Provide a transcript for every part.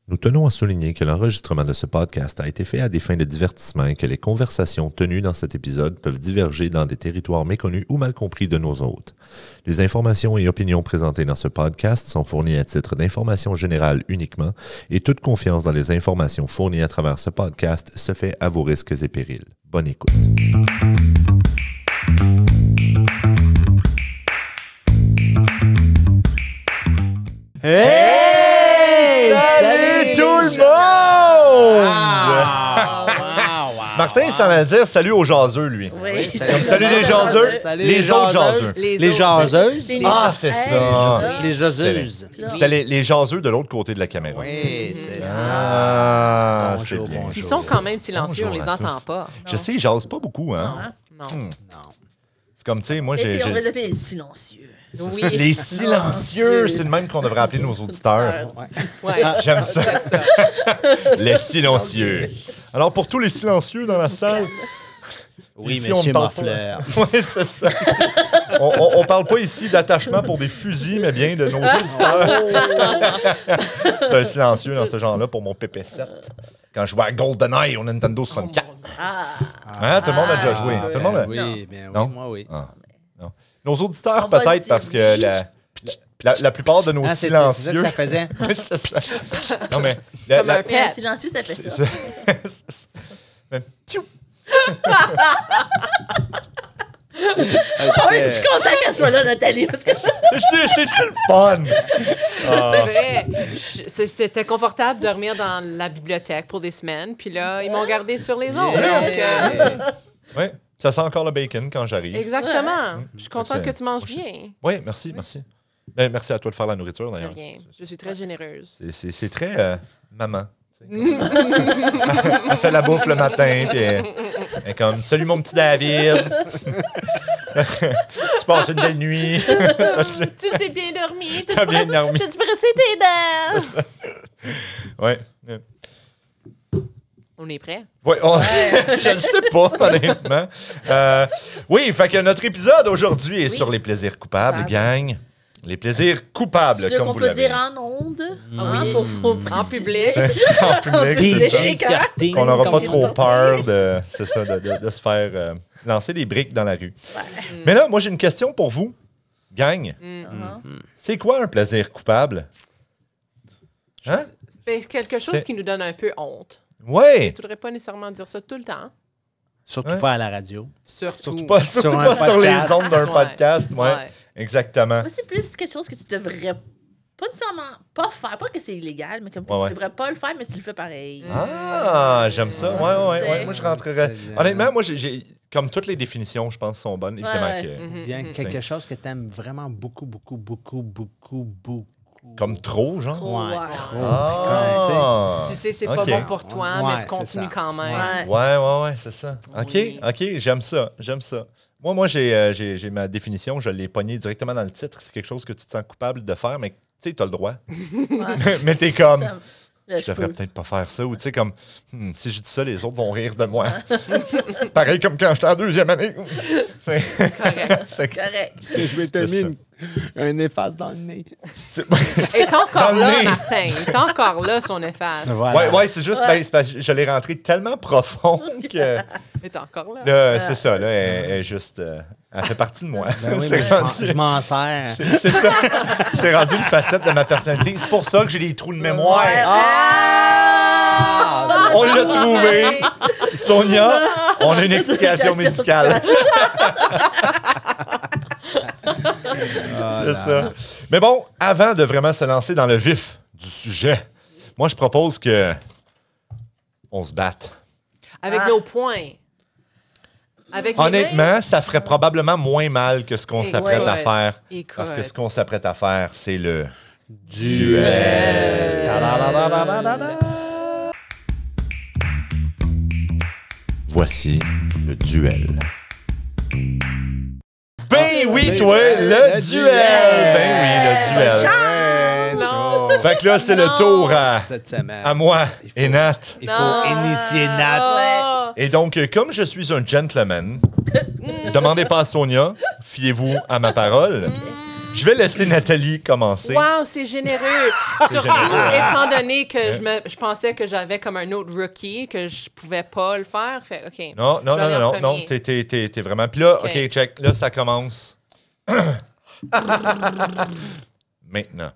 Nous tenons à souligner que l'enregistrement de ce podcast a été fait à des fins de divertissement et que les conversations tenues dans cet épisode peuvent diverger dans des territoires méconnus ou mal compris de nos hôtes. Les informations et opinions présentées dans ce podcast sont fournies à titre d'information générale uniquement et toute confiance dans les informations fournies à travers ce podcast se fait à vos risques et périls. Bonne écoute. Hey! Salut tout le monde! Martin, ça veut dire salut aux jaseux, lui. Oui. Salut les jaseux, les autres jaseux. Les jaseuses. Ah, c'est ça. Les jaseuses. C'était les jaseux de l'autre côté de la caméra. Oui, c'est ça. Ah, Bonjour, c'est bien. bonjour. Ils sont quand même silencieux, on Bonjour les à entend tous. pas. Je sais, ils jasent pas beaucoup, hein? Non. Non. C'est comme, tu sais, moi, On va les appeler les silencieux. Oui. Les silencieux, c'est le même qu'on devrait appeler nos auditeurs. Ouais. J'aime ça. Les silencieux. Alors, pour tous les silencieux dans la salle, Oui, ici, on monsieur ne parle Moffleur. oui, c'est ça. On parle pas ici d'attachement pour des fusils, mais bien de nos auditeurs. C'est un silencieux dans ce genre-là pour mon PP7. Quand je jouais à GoldenEye au Nintendo 64. Hein, tout le monde a déjà joué. Tout le monde a... Oui, bien Non? oui, moi oui. Ah, non. Nos auditeurs, On va peut-être, dire parce que oui. la plupart de nos Ah, c'est ça que silencieux... ça faisait. Oui, c'est ça. Non, mais... Comme un Mais un pet. silencieux, ça fait c'est- ça. mais- Tiou! Ah oui, je suis contente qu'elle soit là, Nathalie, parce que C'est-tu le fun? C'est vrai. C'était confortable de dormir dans la bibliothèque pour des semaines, puis là, ils m'ont gardé sur les ondes. Donc, Oui, ça sent encore le bacon quand j'arrive. exactement. Je suis contente C'est- que tu manges bien. Oui, merci. Ben, merci à toi de faire la nourriture, De d'ailleurs. rien. Je suis très généreuse. C'est très maman. Elle fait la bouffe le matin, puis elle est comme « Salut mon petit David! » Tu passes une belle nuit. Tu t'es bien dormi. T'as bien dormi. T'as-tu pressé tes dents? Ouais. On est prêt? Ouais, je ne sais pas, honnêtement. Oui, fait que notre épisode aujourd'hui est Oui. sur les plaisirs coupables, gang. Les plaisirs coupables, ce comme qu'on vous peut l'avez. dire en ondes. Ah oui. Faut En public. En public, Puis c'est ça. lécher. Karting, Qu'on n'aura pas comme- trop peur de se faire lancer des briques dans la rue. Mais là, moi, j'ai une question pour vous, gang. C'est quoi un plaisir coupable? Hein? C'est quelque chose C'est- qui nous donne un peu honte. Ouais! Tu ne devrais pas nécessairement dire ça tout le temps. Surtout Ouais. pas à la radio. Surtout pas sur un les podcast. ondes d'un Ouais. podcast. Ouais, exactement. Moi, c'est plus quelque chose que tu devrais pas nécessairement pas faire. Pas que c'est illégal, mais comme Ouais. tu devrais pas le faire, mais tu le fais pareil. Ah, j'aime ça. Ouais. Moi, je rentrerais. C'est bien. Honnêtement, moi, j'ai comme toutes les définitions, je pense, sont bonnes. Évidemment Ouais. que. Bien, Mhm. quelque chose que tu aimes vraiment beaucoup. Comme trop, genre. Trop, Ouais, ouais. trop. Ah! Tu sais, c'est Ok. pas bon pour toi, Ouais, mais tu continues c'est ça. quand même. Ouais. Ouais, c'est ça. OK, Oui. OK, j'aime ça. Moi, j'ai ma définition, je l'ai pognée directement dans le titre. C'est quelque chose que tu te sens coupable de faire, mais tu sais, tu as le droit. Ouais. Mais t'es comme, Ça- là, je devrais peux. peut-être pas faire ça. Ou tu sais, comme, si je dis ça, les autres vont rire de moi. Pareil comme quand j'étais en deuxième année. C'est Correct. c'est- Correct. Je vais te C'est ça. mettre un efface dans le nez. Il est encore Dans le là, nez. Martin. Il est encore là, son efface. Voilà. Ouais, c'est juste, ben, c'est parce que je l'ai rentré tellement profond que, Il est encore là. là, c'est ça, là, elle est juste, elle fait partie de moi. Ben oui, C'est mais rendu- je m'en sers. c'est ça. C'est rendu une facette de ma personnalité. C'est pour ça que j'ai des trous de mémoire. Ouais. Ah! On l'a trouvé. Sonia, on a une explication médicale. C'est ça. Mais bon, avant de vraiment se lancer dans le vif du sujet, moi, je propose que on se batte. Avec Ah. nos points. Avec les mains. Honnêtement, ça ferait probablement moins mal que ce qu'on Et s'apprête ouais. à faire. Écoute. Parce que ce qu'on s'apprête à faire, c'est le Duel. Ta-da-da-da-da-da-da. Voici le duel. Ben oui, toi, le duel! Ben oui, le duel. Non. Fait que là, c'est le Non. tour à Cette semaine. moi et Nat. Il faut initier Nat. Ah. Et donc, comme je suis un gentleman, demandez pas à Sonia, fiez-vous à ma parole. Je vais laisser Nathalie commencer. Wow, c'est généreux. Surtout généreux, étant donné que je pensais que j'avais comme un autre rookie, que je pouvais pas le faire. Fait, OK. Non, Je vais aller en premier. t'es vraiment... Puis là, OK. OK, check. Là, ça commence. Maintenant.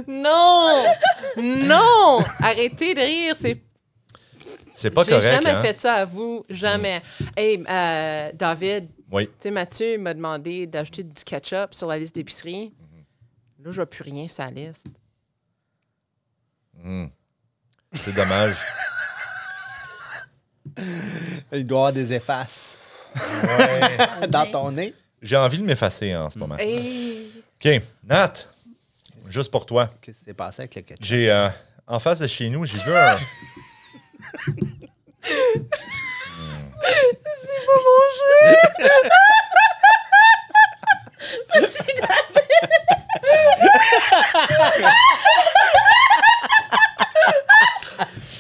Non! Non! Arrêtez de rire. C'est pas J'ai correct, jamais hein? fait ça à vous. Jamais. Hey, David, Oui. tu sais, Mathieu m'a demandé d'ajouter du ketchup sur la liste d'épicerie. Là, je vois plus rien sur la liste. C'est dommage. Il doit y avoir des effaces Ouais. dans ton nez. J'ai envie de m'effacer en ce moment. Hey! OK, Nat, juste pour toi. Qu'est-ce qui s'est passé avec le ketchup? J'ai en face de chez nous, j'ai vu un.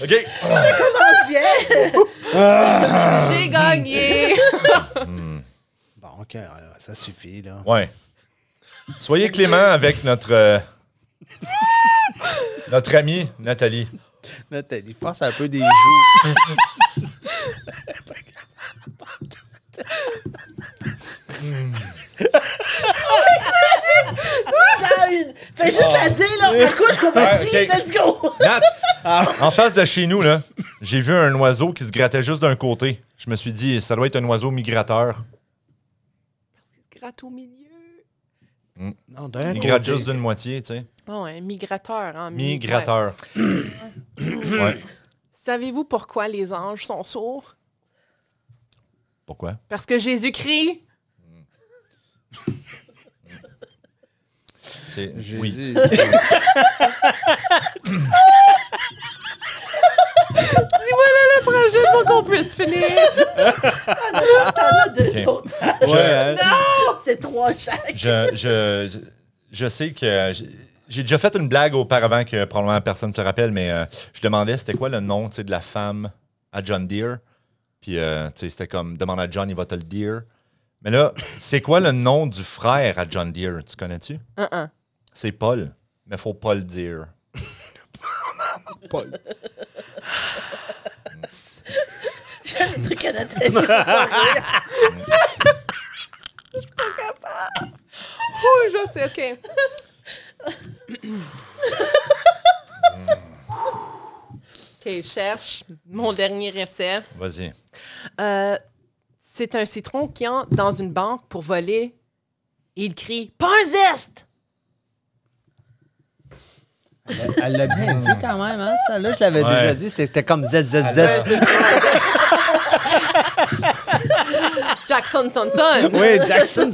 OK. Commence bien. J'ai gagné! Bon, OK, ça suffit, là. Ouais. Soyez clément avec notre amie Nathalie. Nathalie, force un peu des joues. Fais juste la dire, là. À quoi je comprends? Ouais, OK. Let's go. Nat, en face de chez nous, là, j'ai vu un oiseau qui se grattait juste d'un côté. Je me suis dit, ça doit être un oiseau migrateur. Gratte au milieu. Non, d'un Il côté. gratte juste d'une moitié, tu sais. Oh, un migrateur. Hein, Migrateur. Ouais. Savez-vous pourquoi les anges sont sourds? Pourquoi? Parce que Jésus-Christ... C'est... Jésus. Oui. Voilà le projet pour qu'on puisse finir. T'en as deux OK. autres. Ouais, hein? Non! C'est trois chaque. Je sais que j'ai déjà fait une blague auparavant que probablement personne ne se rappelle, mais je demandais c'était quoi le nom, tu sais, de la femme à John Deere. Puis, tu sais, c'était comme, demande à John, il va te le dire. Mais là, c'est quoi le nom du frère à John Deere? Tu connais-tu? C'est Paul, mais faut pas le dire. Paul. J'ai un truc à Nathalie. Oh, je sais, OK. OK, je cherche mon dernier essai. Vas-y. C'est un citron qui entre dans une banque pour voler et il crie « Pas un zeste! Elle l'a bien dit quand même, hein? Ça, là, je l'avais Ouais. déjà dit, c'était comme ZZZ. Jackson Sonson! Oui, Jackson.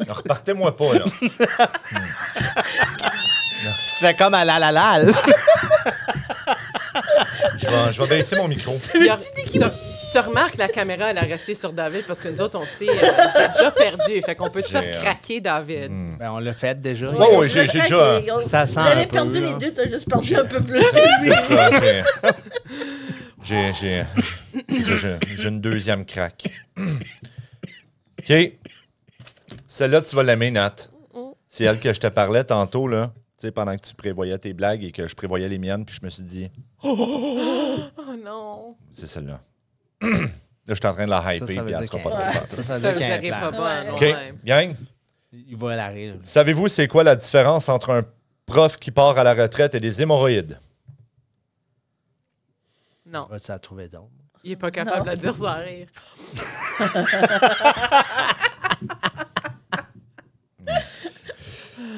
Repartez-moi pas, là. C'était comme à la. Je vais baisser mon micro. Tu remarques, la caméra, elle a resté sur David parce que nous autres, on sait, j'ai déjà perdu. Fait qu'on peut te faire J'ai, craquer David. Ben, on l'a fait déjà. Ouais, ouais, j'ai déjà... Ça sent Vous avez un peu, perdu là. les deux, t'as juste perdu un peu plus. C'est ça, c'est ça, j'ai une deuxième craque. OK. Celle-là, tu vas l'aimer, Nat. C'est elle que je te parlais tantôt, là. Tu sais, pendant que tu prévoyais tes blagues et que je prévoyais les miennes, puis je me suis dit, Oh non! c'est celle-là. Là, je suis en train de la hyper, Ça veut puis elle dire sera qu'elle- pas de Ça Ça veut vous dire qu'il y a un arrive plan. pas bonne, OK, ouais. gang. Il va la rire. Savez-vous c'est quoi la différence entre un prof qui part à la retraite et des hémorroïdes? Non, Vas-tu la trouver d'autres? il est pas capable Non. de dire sans rire.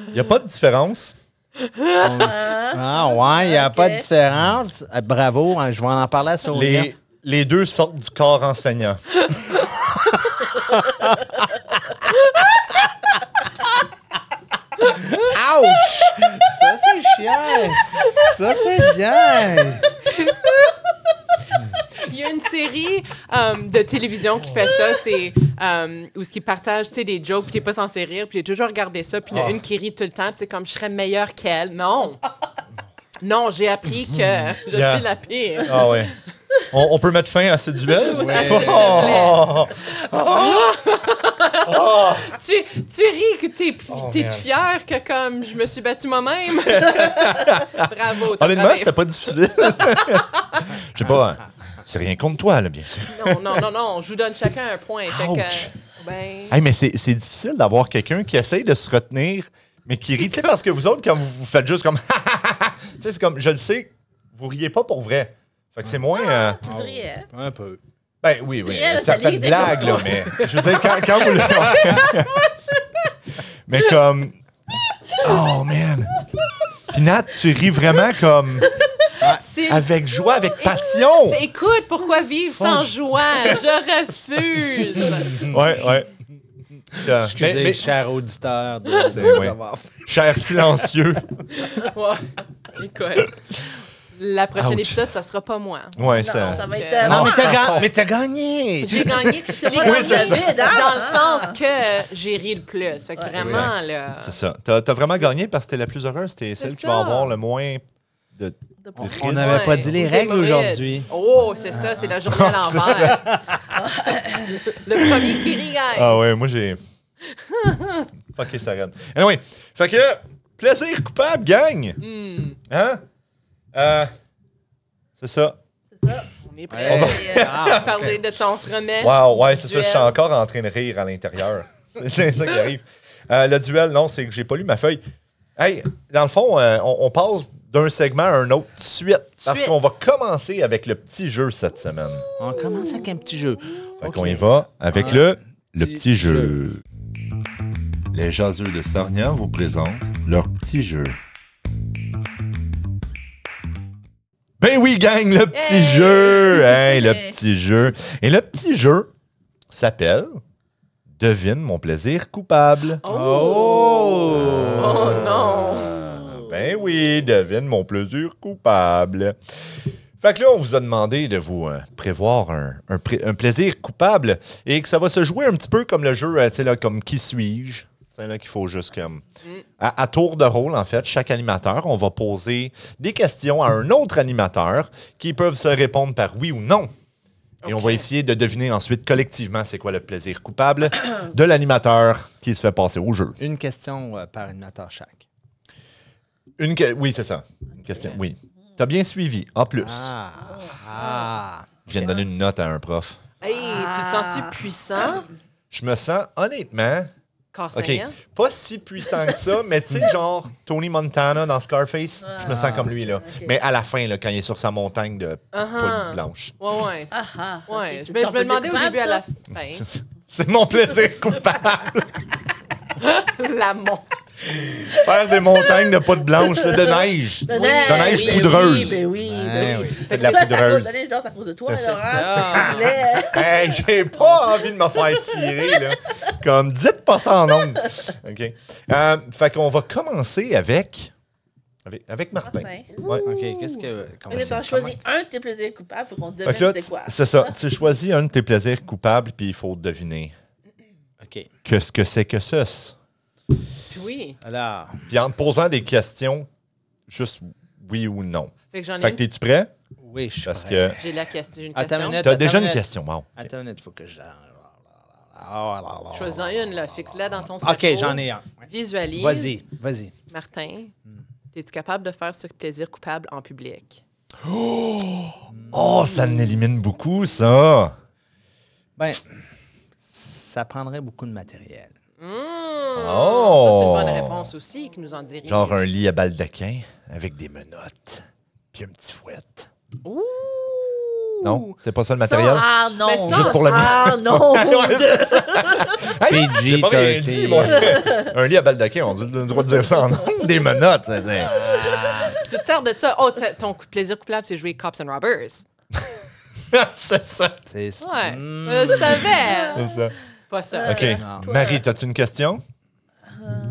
Il n'y a pas de différence. Ah ouais, il n'y a ok. pas de différence. Bravo, hein, je vais en parler à Sonia. Les deux sortent du corps enseignant. Ouch! Ça, c'est chiant! Ça, c'est bien! Il y a une série de télévision qui fait ça, c'est où ce qui partage, tu sais, des jokes, puis t'es pas censé rire, puis j'ai toujours regardé ça, puis il y en a une qui rit tout le temps, puis c'est comme je serais meilleure qu'elle. Non, non, j'ai appris que je Yeah. suis la pire. Ah ouais. On peut mettre fin à ce duel? Ouais. Tu ris que t'es man. fier que comme je me suis battu moi-même. Bravo. t'as Honnêtement, travaillé. c'était pas difficile. Je sais pas, c'est rien contre toi, là, bien sûr. Non. Je vous donne chacun un point. Fait Ouch. que, ben... Hey, mais c'est difficile d'avoir quelqu'un qui essaye de se retenir, mais qui rit. Tu sais, parce que vous autres, quand vous faites juste comme... tu sais, c'est comme, je le sais, vous riez pas pour vrai. Fait que c'est moins... Tu riais. Un peu. Ben oui, C'est vrai, ça ça fait lit de des blagues, là, moments. mais... Je veux dire, quand vous le... mais comme... Oh, man! Puis Nat, tu ris vraiment comme... c'est- Avec joie, avec passion! Écoute, pourquoi vivre sans joie? Je refuse. Ouais. Excusez, Mais- cher auditeur, de C'est- nous ouais. avoir fait. Cher silencieux. Ouais. Écoute. La prochaine Ouch. épisode, ça sera pas moi. Ouais, Non, ça... ça va être... Non, Non, mais t'as gagné! J'ai gagné. C'est J'ai pas gagné c'est ça. vide, hein? dans le sens que j'ai ri le plus. Fait que Ouais, vraiment, là... C'est ça. T'as vraiment gagné parce que t'es la plus heureuse. T'es celle qui va ça. avoir le moins de... On n'avait pas dit les règles d'hémorroïdes. aujourd'hui. Oh, c'est ça, c'est la journée à l'envers. Le premier qui rit gagne. Ah ouais, moi j'ai... Ok, ça reine. Anyway, fait que plaisir coupable gagne. Hmm, Hein? C'est ça. C'est ça. on est prêt. On va- À parler de ton se remet. Wow, ouais, c'est ça. Duel. Je suis encore en train de rire à l'intérieur. C'est ça qui arrive. Le duel, non, c'est que j'ai pas lu ma feuille. Hey, dans le fond, on passe d'un segment à un autre de suite. Parce Suite. qu'on va commencer avec le petit jeu cette semaine. On commence avec un petit jeu. Fait Ok. qu'on y va avec Ouais. le petit jeu. Les jaseux de Sarnia vous présentent leur petit jeu. Ben oui, gang, le petit Hey! jeu! Hey, le petit jeu. Et le petit jeu s'appelle Devine mon plaisir coupable. Oh non! Ben oui, devine mon plaisir coupable. Fait que là, on vous a demandé de vous prévoir un plaisir coupable et que ça va se jouer un petit peu comme le jeu, tu sais, là, comme Qui suis-je? Tu sais, là, qu'il faut juste comme... À tour de rôle, en fait, chaque animateur, on va poser des questions à un autre animateur qui peuvent se répondre par oui ou non. Et on va essayer de deviner ensuite collectivement c'est quoi le plaisir coupable de l'animateur qui se fait passer au jeu. Une question par animateur chaque. Oui, c'est ça. Une question, oui. T'as bien suivi. A+. Ah. Je viens de donner une note à un prof. Hey, tu te sens-tu puissant? Je me sens, honnêtement, Corps OK, saignant? pas si puissant que ça, mais tu sais, genre Tony Montana dans Scarface, je me sens comme lui, là. OK. Mais à la fin, là, quand il est sur sa montagne de Uh-huh. poudre blanche. Ouais. Ah, Ouais. ok. Je me demandais au début à la fin. C'est mon plaisir coupable. La montre. Faire des montagnes de poudre blanche, là, de neige. De neige ben poudreuse. Oui, ben oui, Ouais, ben oui. oui. C'est de la Ça, c'est à poudreuse. cause de neige, c'est à cause de toi, C'est Laurent. ça. Tu voulais- Hey, j'ai pas envie de me faire tirer, là. Comme, dites pas ça en ondes. OK. Fait qu'on va commencer avec Martin. Martin. Ouais. OK, qu'est-ce que... comment Mais c'est- t'as choisi un de tes plaisirs coupables, faut qu'on Fait que là, devine c'est quoi. c'est ça. Tu choisis un de tes plaisirs coupables, puis il faut deviner. OK. Qu'est-ce que c'est que ça? Puis oui. Alors, Puis en te posant des questions, juste oui ou non. Fait que j'en ai Fait que une. t'es-tu prêt? oui, je suis Parce prêt. que J'ai la question. J'ai une Attends question. une minute. t'as déjà une minute. question. Wow. Attends une minute, il faut que je... Choisis-en une, là. Fixe-la dans ton cerveau. OK, j'en ai un. Ouais. Visualise. Vas-y. Martin, es-tu capable de faire ce plaisir coupable en public? Oh, ça en élimine beaucoup, ça. Ben, ça prendrait beaucoup de matériel. Oh! Ça, c'est une bonne réponse aussi, qui nous en dirait. Genre un lit à baldaquin avec des menottes, puis un petit fouet. Ouh! Non, c'est pas ça le matériel? Ah non! Mais ça, Juste pour le Ah non! Ouais, c'est ça. Hey, PG, j'ai pas rien dit, 13. moi. Un lit à baldaquin, on a le droit de dire ça en nombre. Des menottes. C'est... Tu te sers de ça. Oh, ton plaisir coupable, c'est jouer Cops and Robbers. c'est ça. C'est Ouais. Hmm. Je le savais. C'est ça. Pas ça. OK. Non. Marie, as-tu une question?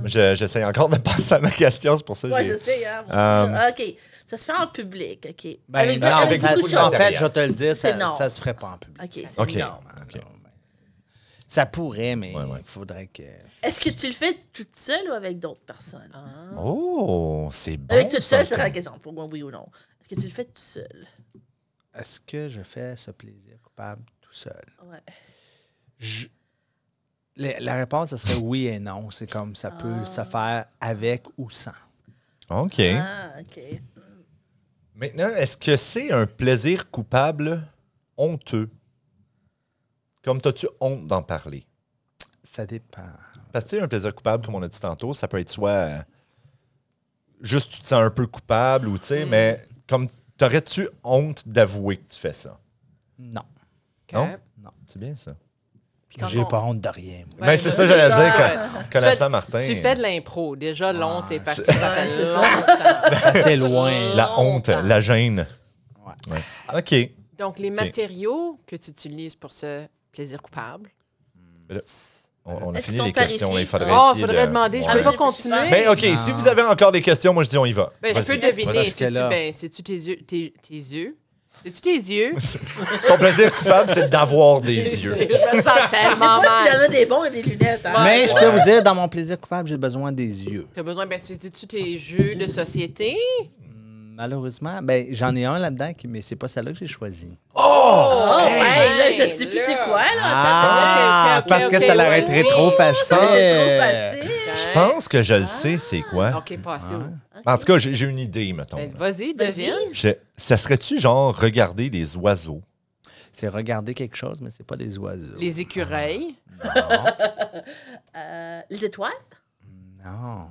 J'essaie encore de passer à ma question, c'est pour ça que Ouais, j'ai... je sais, hein. OK. Ça se fait en public, OK. Ben, non, avec ça beaucoup se- de en fait, matériel. je vais te le dire, C'est ça, non. ça se ferait pas en public. OK, c'est OK. non. OK. Ça pourrait, mais Ouais, ouais. il faudrait que... Est-ce que tu le fais toute seule ou avec d'autres personnes? Ah. Oh, c'est bon. Avec toute ça, seule, c'est comme- la question. Pour moi, oui ou non. Est-ce que tu le fais toute seule? Est-ce que je fais ce plaisir coupable tout seul? Ouais. La réponse, ce serait oui et non. C'est comme ça peut se faire avec ou sans. OK. Ah, OK. Maintenant, est-ce que c'est un plaisir coupable honteux? Comme t'as-tu honte d'en parler? Ça dépend. Parce que, tu sais, un plaisir coupable, comme on a dit tantôt, ça peut être soit juste tu te sens un peu coupable ou, tu sais, mais comme t'aurais-tu honte d'avouer que tu fais ça? Non. Non? Non. C'est bien ça. Puis quand J'ai on- pas honte de rien. moi. Mais c'est ça que j'allais dire Tu connaissant fais- Martin. Tu fais de l'impro. Déjà, l'honte est partie. c'est- Ça fait longtemps. Assez loin. La honte, longtemps. la gêne. Ouais. OK. Donc, les matériaux que tu utilises pour ce plaisir coupable. On a Est-ce fini qu'ils les sont questions. tarifés? Il faudrait Oh, essayer faudrait de... demander. Je Ouais. peux pas J'ai continuer. pas- Ben, OK, Non. si vous avez encore des questions, moi, je dis on y va. Ben, je peux Vas-y. deviner. Parce que C'est-tu là- c'est-tu tes yeux? Tes yeux? C'est-tu tes yeux? Son plaisir coupable, c'est d'avoir des yeux. Je me sens Je sais tellement pas s'il y en mal. a des bons et des lunettes. Hein? Mais je peux vous dire, dans mon plaisir coupable, j'ai besoin des yeux. T'as besoin, ben, c'est-tu tes jeux de société? Malheureusement, ben j'en ai un là-dedans, mais c'est pas celle-là que j'ai choisi. Oh, hey, hey, là, je sais plus c'est quoi, là. Ah, ok, parce ok, que ok, ça l'arrêterait vas-y. trop C'est facile. trop facile. Je pense que je le sais, c'est quoi. OK, passez où? En tout cas, j'ai une idée, mettons. Ben, là. vas-y, devine. Ça serait-tu genre regarder des oiseaux? C'est regarder quelque chose, mais c'est pas des oiseaux. Les écureuils. Les étoiles? Non.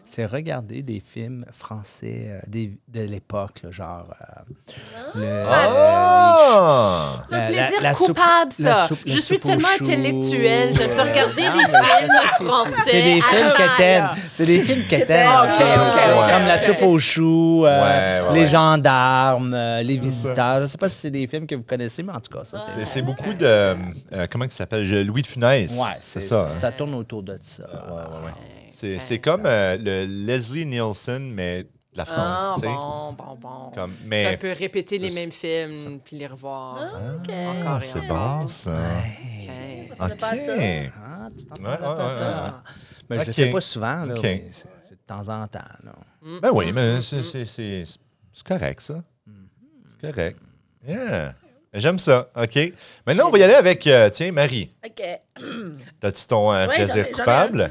C'est regarder des films français de l'époque, là, genre. Ah! C'est un plaisir la soupe- coupable, la ça. soupe- la Je suis soupe aux tellement choux, intellectuelle. J'aime ça regarder non, des mais films français. C'est des films à que t'aimes. là. C'est des films que t'aimes. Ok, ok, ok, ok. Comme ok. La soupe aux choux, Ouais, Les ouais. gendarmes, Les visiteurs. Je sais pas si c'est des films que vous connaissez, mais en tout cas, ça, c'est. C'est beaucoup de... comment il s'appelle? Louis de Funès. Ouais, c'est ça. hein? Ça tourne autour de ça. Ouais. Ouais, C'est comme le Leslie Nielsen, mais de la France, Ah, tu sais. bon. Comme, Ça mais... peut répéter les mêmes films puis les revoir. OK. Encore et c'est encore. bon, ça. Hey. OK. Je pas ça. Ah, tu t'en Ouais, parles ouais, de ça. ouais. Mais je Ok. le fais pas souvent, là, Ok. mais c'est de temps en temps. Là. Ben oui, mais c'est correct, ça. C'est correct. Yeah. J'aime ça. OK. Maintenant, on va y aller avec, tiens, Marie. OK. T'as-tu ton Ouais, plaisir j'en ai coupable?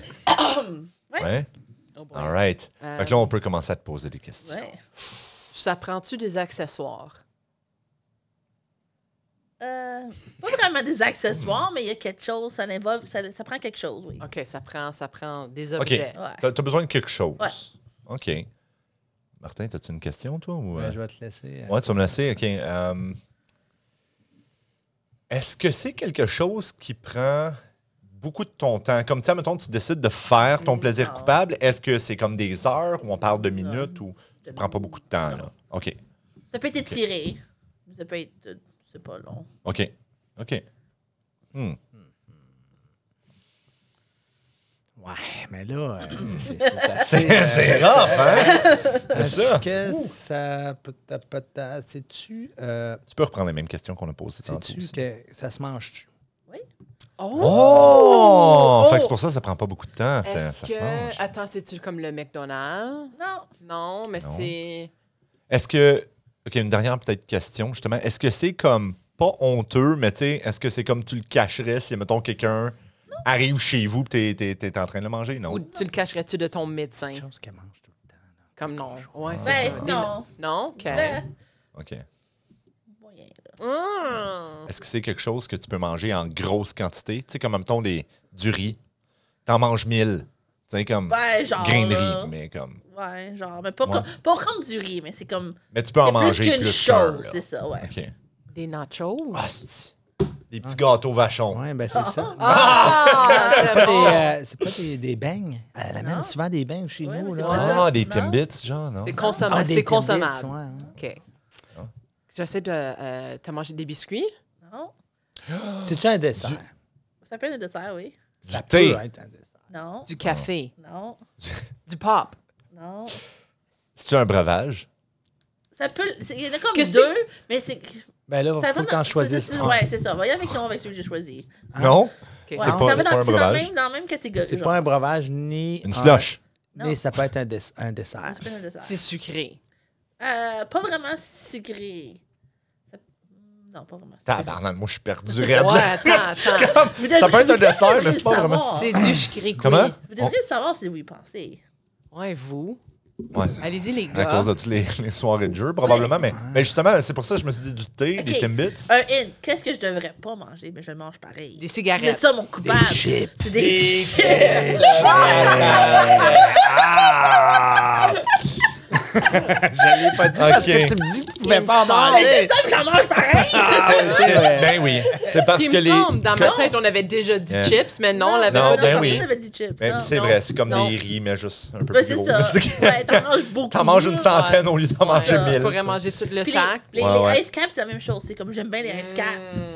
Ouais. Ouais. Oh boy. All right. Euh, Fait que là, on peut commencer à te poser des questions. Ouais. Ça prend-tu des accessoires? C'est pas vraiment des accessoires, mais il y a quelque chose, ça involve, ça prend quelque chose, oui. OK, ça prend des OK. objets. Ouais. T'as besoin de quelque chose. Ouais. OK. Martin, as-tu une question, toi? Ou, Ben, je vais te laisser. Ouais, tu vas me laisser. OK. Est-ce que c'est quelque chose qui prend beaucoup de ton temps? Comme, tu sais, mettons, tu décides de faire ton plaisir Non. coupable. Est-ce que c'est comme des heures ou on parle de Non. minutes ou ça prend pas beaucoup de temps, là? OK. Ça peut être étiré. Ça peut être. C'est pas long. OK. OK. Hmm. Ouais, mais là, c'est assez. C'est rough, hein? C'est Est-ce ça. que ça peut-être. Sais-tu Tu peux reprendre les mêmes questions qu'on a posées tantôt sais-tu aussi. que ça se mange-tu? Oh! Oh! Fait que c'est pour ça que ça prend pas beaucoup de temps. Ça Est-ce se mange. que... Attends, c'est-tu comme le McDonald's? Non. Non, mais Non. c'est... Est-ce que... OK, une dernière peut-être question, justement. Est-ce que c'est comme pas honteux, mais tu sais, est-ce que c'est comme tu le cacherais si, mettons, quelqu'un arrive chez vous et t'es en train de le manger? Non. Ou tu le cacherais-tu de ton médecin? Quelque chose qu'elle mange tout le temps. là. Comme non. Ouais, c'est Ben, ça. non. Non? OK. Ben, OK. moyen, là. Est-ce que c'est quelque chose que tu peux manger en grosse quantité? Tu sais, comme, mettons, du riz. T'en manges 1000. Tu sais, comme Ouais, genre. grainerie, là. mais comme... Ouais, genre. Mais pas, Ouais. pas comme du riz, mais c'est comme. Mais tu peux en C'est manger plus qu'une plus qu'un, chose, là. c'est ça, ouais. OK. Des nachos? Ah, c'est- des petits gâteaux vachons. Ouais, ben c'est ça. Ah! C'est c'est pas, bon. c'est pas des beignes. Elle amène Non. souvent des beignes chez Ouais, nous. mais là. c'est pas Ah, des Non. Timbits, genre, non? C'est Ah, consommable. des C'est Timbits, consommable. ouais, hein. OK. Ah. J'essaie de... T'as mangé des biscuits? Non. C'est-tu un dessert? Ça peut être un dessert, oui. Du Ça thé. peut être un dessert. Non. Du café? Non. Du pop? Non. C'est-tu un breuvage? Ça peut. Il y en a comme Qu'est-ce deux, mais c'est. Ben là, Ça il faut va que t'en dans- choisisses un. Ouais, c'est ça. Va y aller avec celui que j'ai choisi. Ah. Non? OK. Ouais, pas- ça va c'est pas un dans, c'est breuvage. dans la même catégorie. C'est genre. pas un breuvage ni Une slush. Mais Non. ça peut être un dessert. Ça peut être un dessert. C'est sucré. Pas vraiment sucré. Non, pas vraiment. Tabarnak, moi, je suis perdu raide. Ouais, attends. Ça peut être un dessert, mais c'est pas vraiment ça. C'est du chicricoui. Comment? Vous devriez savoir si vous y pensez. Ouais, vous. Ouais. Allez-y, les À gars. cause de toutes les soirées de jeu, probablement. Mais justement, c'est pour ça que je me suis dit du thé, Ok. des Timbits. Un hint. Qu'est-ce que je devrais pas manger? Mais je le mange pareil. Des C'est cigarettes. ça mon coupable. Des chips. C'est des chips. Je l'ai pas dit parce que Ok. tu me dis que tu pouvais Il pas en me semble. Mais manger. c'est ça que j'en mange pareil. Ben oui. C'est parce Puis, que il me les. semble, dans ma tête, on avait déjà dit Yeah. chips, mais non, on l'avait Non, pas ben dit. oui. On avait dit chips. Ben, non. c'est non, vrai, c'est comme non. des riz, mais juste un peu Ouais, plus c'est gros. ça. Ouais, t'en manges beaucoup. T'en manges une centaine au lieu d'en manger Ouais. 1000. Tu pourrais manger tout le Puis sac. les Ouais, ouais. ice caps, c'est la même chose. C'est comme j'aime bien les ice caps.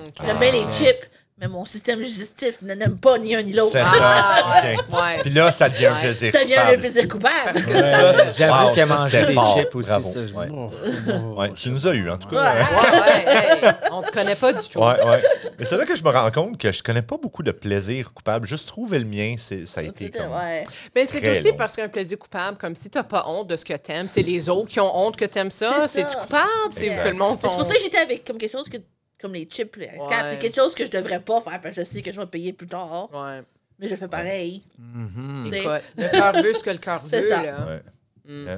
Ok. J'aime bien les chips. Mais mon système digestif ne n'aime pas ni un ni l'autre. C'est ça. Ah, Ok. ouais. Puis là, ça devient un Ouais. plaisir. Ça devient un coupable. plaisir coupable. Ça, J'avoue wow, qu'elle ça, mangeait c'était des fort. chips aussi. Bravo. Ça, je- Ouais. Oh. Ouais, tu nous as eu, en tout cas. Ouais. Ouais, hey, on te connaît pas du tout. Ouais, ouais. Mais c'est là que je me rends compte que je connais pas beaucoup de plaisir coupable. Juste trouver le mien, ça a été comme. Ouais. Mais c'est Très aussi long. parce qu'un plaisir coupable, comme si t'as pas honte de ce que t'aimes, c'est les autres qui ont honte que t'aimes ça. C'est ça. C'est-tu coupable? C'est Exact. que le monde C'est sont... pour ça que j'étais avec comme quelque chose que, comme les chips, les ice caps. Ouais. C'est quelque chose que je devrais pas faire parce que je sais que je vais payer plus tard. Ouais. Mais je fais pareil. Mhm. C'est- Écoute, le cœur veut ce que le cœur C'est veut, ça. là. Ouais. Mm. Ouais.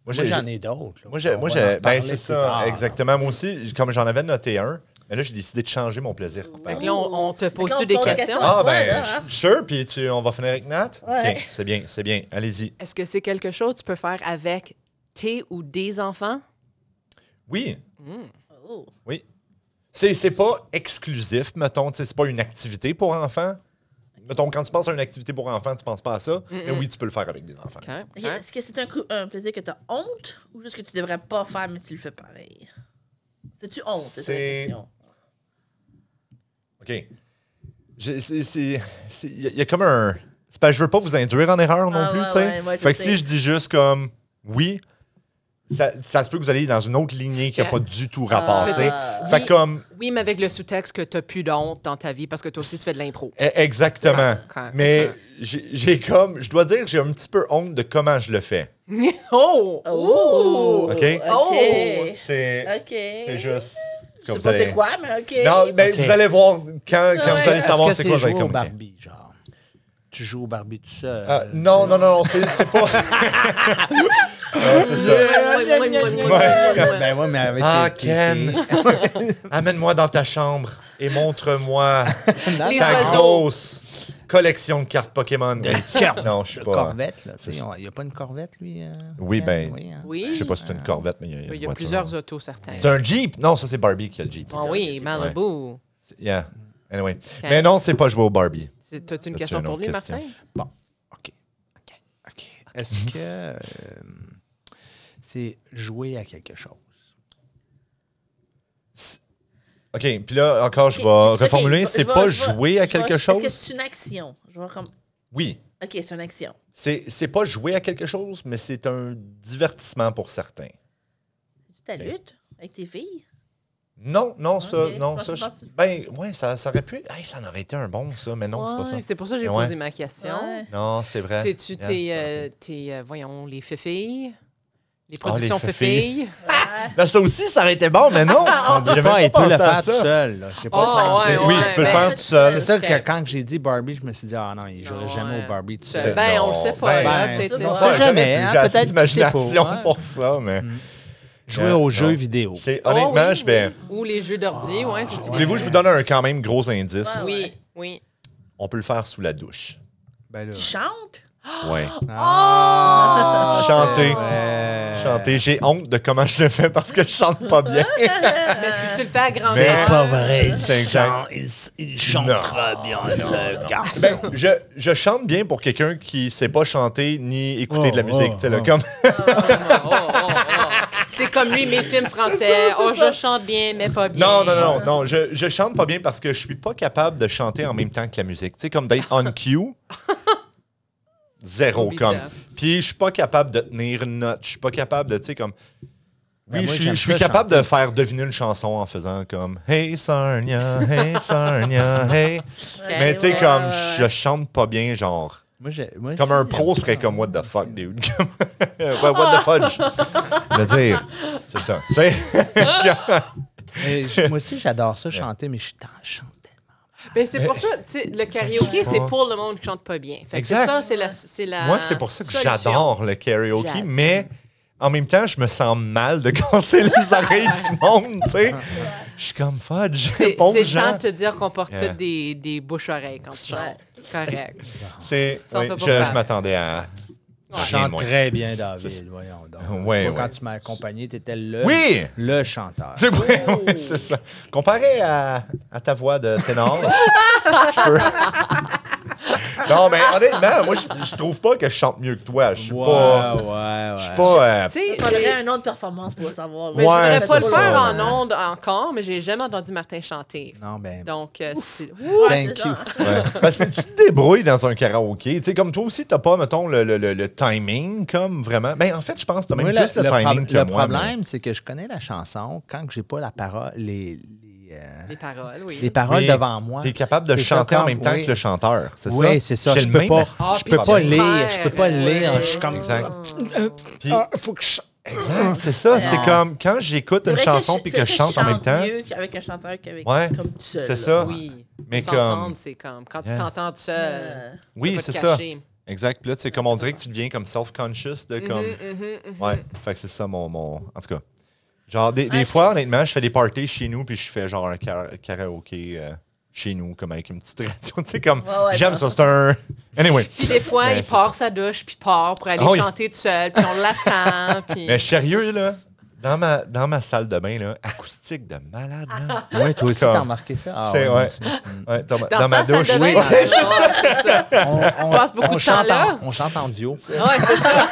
Moi, Moi, j'en ai d'autres. là. Moi, On va en ben, parler c'est plus ça, tard. exactement. Moi aussi, comme j'en avais noté un, mais là, j'ai décidé de changer mon plaisir Fait coupable. que là, on te Fait que là, pose-tu on des pose des questions? questions. Ah, Ouais, ben, là, hein. sure, puis on va finir avec Nat? Ouais. OK, c'est bien, c'est bien. Allez-y. Est-ce que c'est quelque chose que tu peux faire avec tes ou des enfants? Oui, Mm. Oh. oui. C'est pas exclusif, mettons, tu sais, c'est pas une activité pour enfants. Mettons, quand tu penses à une activité pour enfants, tu penses pas à ça. Mais oui, tu peux le faire avec des enfants. OK. Ok, est-ce que c'est un plaisir que tu as honte ou juste que tu devrais pas faire mais tu le fais pareil? C'est-tu honte? C'est ça la C'est- question. OK. Il y a comme un... C'est parce que je veux pas vous induire en erreur non Ah, plus, ouais, tu sais. ouais, moi, je Fait que sais. si je dis juste comme oui, ça se peut que vous alliez dans une autre lignée qui n'a Ok. pas du tout rapport, tu sais. Ah. Fait que comme... Oui, mais avec le sous-texte que t'as plus d'honte dans ta vie parce que toi aussi, tu fais de l'impro. Exactement. Ok, Mais ok. j'ai comme... Je dois dire que j'ai un petit peu honte de comment je le fais. Oh! Oh! OK. Oh! C'est OK. c'est juste... Je comme sais vous pas c'est allez... quoi, mais OK. Non, mais OK. vous allez voir quand vous Ouais. allez savoir Est-ce c'est que quoi. Vous allez jouer comme, au OK. Barbie, genre? Tu joues au Barbie tout seul? Non, c'est pas... Non, c'est ça. Ben ouais, mais avec Ah, tes- Ken, amène-moi dans ta chambre et montre-moi Les ta oiseaux. grosse collection de cartes Pokémon. De Corvette. Non, je suis pas... Corvette, là. c'est tu sais, ça. Il n'y a pas une Corvette, lui? Oui, Ken? ben, Oui, hein? Oui. Je sais pas si c'est une Corvette, mais il y a une Il y a voiture. plusieurs autos, certains. C'est un Jeep? Non, ça, c'est Barbie qui a le Jeep. Ah oui, Malibu. Yeah. Anyway. Mais non, c'est pas jouer au Barbie. T'as-tu une As-tu question une pour autre lui, question? Martin? OK. Est-ce que c'est jouer à quelque chose? OK, puis là, encore, je vais Ok, reformuler. je C'est vais- pas je vais- jouer à je vais- quelque Est-ce que chose? c'est une action? Je vais comme... Oui. OK, c'est une action. C'est pas jouer à quelque chose, mais c'est un divertissement pour certains. C'est ta lutte avec tes filles? Non, ça, Ok, non, je ça, pense- je- je pense- ben, ouais, ça aurait pu, hey, ça en aurait été un bon, ça, mais non, c'est pas ça. Ouais, c'est pour ça que j'ai Ouais. posé ma question. Ouais. Non, c'est vrai. C'est-tu Yeah, voyons, les filles? Les les productions filles. filles? Ouais. Ben, ça aussi, ça aurait été bon, mais non. On peut J'avais pas, il peut pensé le à faire ça. tout seul. Là. Je sais pas. Oh, ouais, Oui, ouais, tu peux le ben, faire tout seul. C'est ça que Ok. quand j'ai dit Barbie, je me suis dit, ah non, il jouerait Non, jamais ouais. au Barbie tout C'est- seul. Ben, on Non, le sait pas. ben, là, ben, peut-être. c'est On bon. sait jamais, hein, J'ai assez peut-être d'imagination qu'il sait pas, pour ça, mais... Jouer aux jeux non. vidéo. C'est, Oh, honnêtement, oui, je vais... oui. Ou les jeux d'ordi, ouais. c'est du Voulez-vous que je vous bien. donne un quand même gros indice? Ouais. Oui, oui. On peut le faire sous la douche. Ben là. Tu chantes? Ouais. Ah, Chanter. c'est vrai. Chanter. J'ai honte de comment je le fais parce que je chante pas bien. Mais si tu le fais à grand Mais- C'est pas vrai. C'est exact. Il chante Non. très bien, ce garçon. Ben, je chante bien pour quelqu'un qui sait pas chanter ni écouter de la musique. Tu sais, là, comme... C'est comme lui, mes films français. Oh, je chante bien, mais pas bien. Non. Je chante pas bien parce que je suis pas capable de chanter en même temps que la musique. Tu sais, comme d'être on cue. Zéro, Oublie comme. ça. Puis je suis pas capable de tenir une note. Je suis pas capable de, tu sais, comme... Ben, Oui, moi, je j'aime suis ça capable chanter. de faire deviner une chanson en faisant comme Hey Sarnia, hey. Mais tu sais, ouais, comme ouais, je chante pas bien, genre. Moi, Comme un pro serait comme What the fuck, dude. Ouais, what the fudge. Le dire. C'est ça. Tu sais. Moi aussi, j'adore ça, chanter, mais je chante tellement. Ben, c'est pour ça, tu sais, le karaoké, c'est pour le monde qui chante pas bien. Fait que Exact. c'est ça, c'est la Moi, c'est pour ça que solution. j'adore le karaoké, J'adore. mais en même temps, je me sens mal de casser les oreilles du monde, tu sais. Je suis comme fudge, C'est pauvre le temps gens. de te dire qu'on porte Yeah. toutes des bouches-oreilles quand tu chantes. C'est correct. C'est, Sens-toi oui, pas je coupable. m'attendais à... Tu rien de chantes moins. très bien, C'est David. ça. Voyons donc. Ouais, Une fois, ouais. quand tu m'as accompagné, tu étais Oui! le chanteur. C'est vrai, oui, c'est ça. Comparé à ta voix de ténor, je peux... Non, mais honnêtement, moi, je trouve pas que je chante mieux que toi. Je suis pas... Ouais. Je suis pas... Tu sais, Il faudrait une autre performance pour le savoir. mais Ouais, je voudrais pas le c'est faire ça. en ondes encore, mais j'ai jamais entendu Martin chanter. Non, ben, Donc, c'est... Ouais, thank c'est you. ça. Ouais. Parce que tu te débrouilles dans un karaoké. Tu sais, comme toi aussi, t'as pas, mettons, le timing, comme vraiment. Ben, en fait, je pense que t'as même Moi, plus le timing que le moi. problème, c'est que je connais la chanson quand j'ai pas la parole, les paroles, oui. les paroles Oui. devant moi. T'es capable de C'est ça, chanter en comme- même temps oui. que le chanteur, c'est ça? Oui, c'est ça. J'ai Je le peux même pas, asti Ah, je puis peux pas problème. lire. Je peux pas lire. Ouais. Je suis comme. Exact. Puis, Faut que je. exact, c'est ça. C'est Ouais. comme quand j'écoute C'est une vrai chanson puis que je chante en même temps. mieux qu'avec un chanteur qu'avec Ouais, comme tout seul. c'est là. ça. Oui. Mais S'entendre, comme. c'est comme quand Yeah. tu t'entends tout seul. tu Oui, peux pas c'est te ça. cacher. Exact. Puis là, c'est comme on dirait que tu deviens comme self-conscious de comme. Ouais, fait que c'est ça mon. En tout cas. Genre, des Ouais, fois, honnêtement, je fais des parties chez nous, puis je fais genre un karaoké chez nous, comme avec une petite radio. Tu sais, comme. Ouais, J'aime non. ça, c'est un. Anyway. Puis des fois, Ben, il c'est part sa douche, puis part pour aller Ah oui. chanter tout seul, puis on l'attend. Puis... Mais sérieux, là, dans ma salle de bain, là, acoustique de malade, là. Oui, toi aussi, Comme- t'as remarqué ça? Ah, C'est- ouais, moi ouais. aussi. Ouais, dans Dans ma sa salle douche. de bain, Oui. dans- ouais, c'est ça. On passe beaucoup de temps chante là. On chante en duo. Ouais, c'est ça.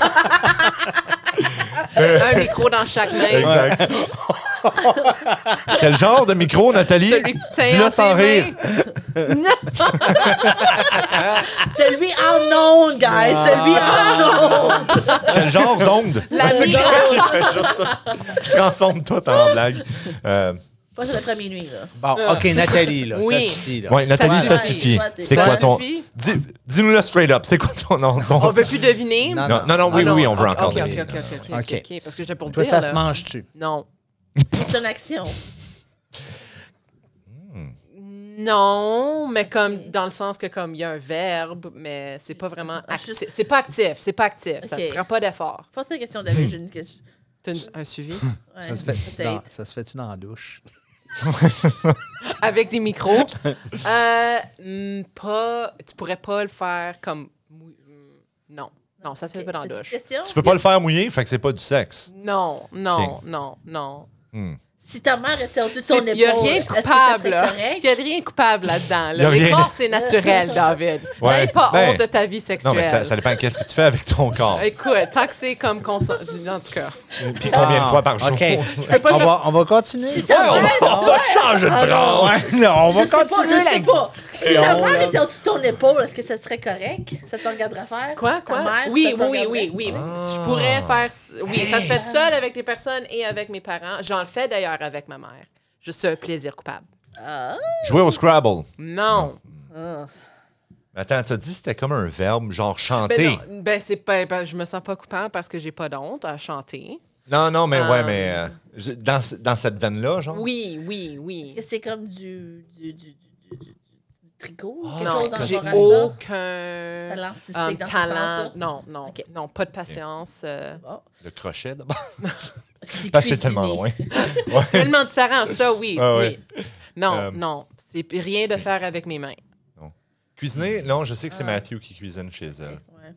Un micro dans chaque main. Exact. Quel genre de micro, Nathalie? Celui que tu tiens Dis-le entre sans tes rire. Celui en ondes, guys. Celui en ondes. Quel genre d'onde? La C'est migraine. ça. Je transforme tout en blague. Pas sur le premier nuit, là. Bon, OK, Nathalie, là, Oui. ça suffit. Là. Ouais, Nathalie, ça suffit. suffit. Toi, t'es- C'est toi, quoi Ça ton. suffit? Dis-nous-le straight up. C'est quoi ton nom? On veut plus deviner? Non, Non, oui, Ah, oui, on veut ok, encore. OK, donner. OK. Parce que j'ai pour Toi, dire, ça là. se mange-tu? Non. C'est une action. Non, mais comme dans le sens que comme il y a un verbe, mais c'est pas vraiment Ah, actif. C'est pas actif, c'est pas actif. Ça Ok. ne prend pas d'effort. Pose la question, David. J'ai une question. T'as un suivi? Ouais, Ça se fait-tu dans, peut-être. ça se fait-tu dans la douche? Avec des micros. Pas. Tu pourrais pas le faire comme. Non. Non, ça se fait Ok, pas dans la t'as-tu douche. une question? Tu peux pas le faire mouiller, fait que c'est pas du sexe. Non, non, Ok. non. Hmm. Si ta mère était au-dessus de ton épaule, Il n'y a rien de est-ce que ça coupable, serait là. correct? Il n'y a rien de coupable là-dedans. Y a Là. Les rien. corps, c'est naturel, David. Ouais, N'aie pas ben, honte de ta vie Non, sexuelle. mais ça dépend qu'est-ce que tu fais avec ton corps. Écoute, tant que c'est comme consent... En tout cas. Puis combien de fois par jour? OK. pas On va continuer. Si ta Ouais, mère, on va changer de branche. Ouais, non, on va je sais pas, continuer je sais la pas. Si ta discussion, mère là. était au-dessus de ton épaule, est-ce que ça serait correct? Ça te regarderait faire? Quoi? Ta mère, Oui, ça te oui, regarderait? oui. Ah. Je pourrais faire... Oui, ça se fait seul avec les personnes et avec mes parents. J'en le fais d'ailleurs avec ma mère. Juste un plaisir coupable. Ah. Jouer au Scrabble. Non. Ah. Attends, t'as dit que c'était comme un verbe, genre Ben, chanter. non. C'est pas... je me sens pas coupable parce que j'ai pas d'honte à chanter. Non, mais ouais, Ah. mais dans cette veine-là, genre. Oui. Est-ce que c'est comme du tricot? Ah, Quelque Non, chose dans le j'ai genre à ça? aucun Talent artistique dans ce talent. sens-là? Non. Ok. Non, pas de patience. Bon. Le crochet, d'abord. Est-ce que Parce que c'est tellement cuisiner? loin. Ouais. Tellement différent, ça, oui. Ah ouais. oui. Non, Euh, non. C'est rien de faire avec mes mains. Cuisiner, non, je sais que c'est Ah. Matthew qui cuisine chez elle. Ouais.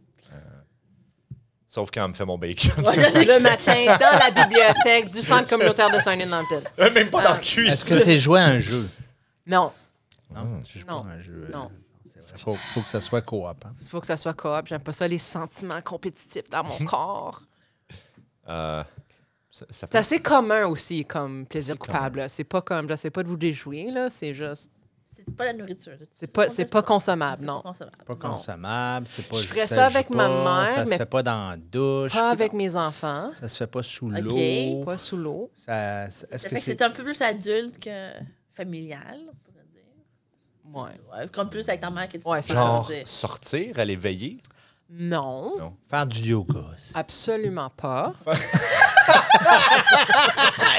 Sauf quand elle me fait mon bacon. Ouais, j'allais Le dire. matin, dans la bibliothèque du centre communautaire de Saint-Denis-dans-le-Ville. Même pas dans Ah. le cuisine. Est-ce que c'est jouer à un jeu? Non, Non, tu joues Non. pas à un jeu. Non. Il faut que ça soit coop. Hein. il faut que ça soit coop. J'aime pas ça, les sentiments compétitifs dans mon corps. Ça C'est fait... assez commun aussi comme plaisir C'est coupable. là. C'est pas comme, j'essaie pas de vous déjouer, là. C'est juste, C'est pas la nourriture. c'est pas consommable, non. consommable. Pas consommable, c'est pas. Je ferais ça ça joue avec ma pas, mère, Ça se mais fait pas dans la douche. Pas avec mes enfants, Ça se fait pas sous Ok. l'eau. pas sous l'eau. Est-ce Ça que fait que c'est c'est un peu plus adulte que familial, on pourrait dire. Ouais. Ouais, comme plus avec ta mère qui Ouais, c'est Genre ça. sortir, aller veiller. Non, Non. faire du yoga? absolument pas.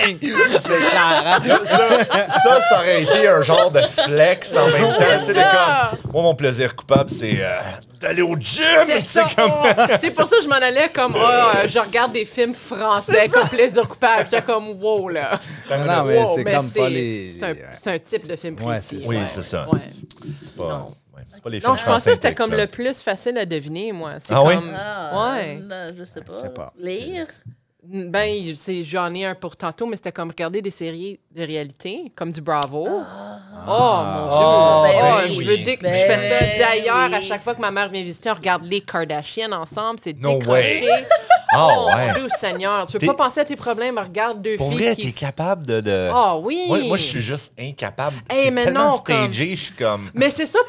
C'est clair, hein? Ça aurait été un genre de flex en même temps. Tu sais, ça. comme, moi, mon plaisir coupable, c'est d'aller au gym. C'est ça. C'est pour ça que je m'en allais comme, je regarde des films français comme plaisir coupable. J'étais comme, wow, là. Non, mais Wow, c'est mais comme pas les... C'est un type de film Ouais, précis. c'est Oui, ça. c'est ça. Ouais. C'est pas, Non. c'est pas les films Non, je pensais que c'était comme le intellectuels. plus facile à deviner, moi. C'est Ah oui? comme, ouais. Non, je sais pas. Je sais pas. Lire? Ben, j'en ai un pour tantôt, mais c'était comme regarder des séries de réalité, comme du Bravo. Oh, mon Dieu! Oh, ben Oh, oui. je veux dire que Ben je fais ça. D'ailleurs, oui. à chaque fois que ma mère vient visiter, on regarde les Kardashians ensemble. C'est No décroché. Oh, Mon ouais. Dieu Seigneur, tu veux T'es- pas penser à tes problèmes, regarde deux Pour filles vrai, qui... t'es capable de... Ah oui! Moi, je suis juste incapable. Hey, C'est mais tellement non, stagé, je suis comme... Mais c'est ça,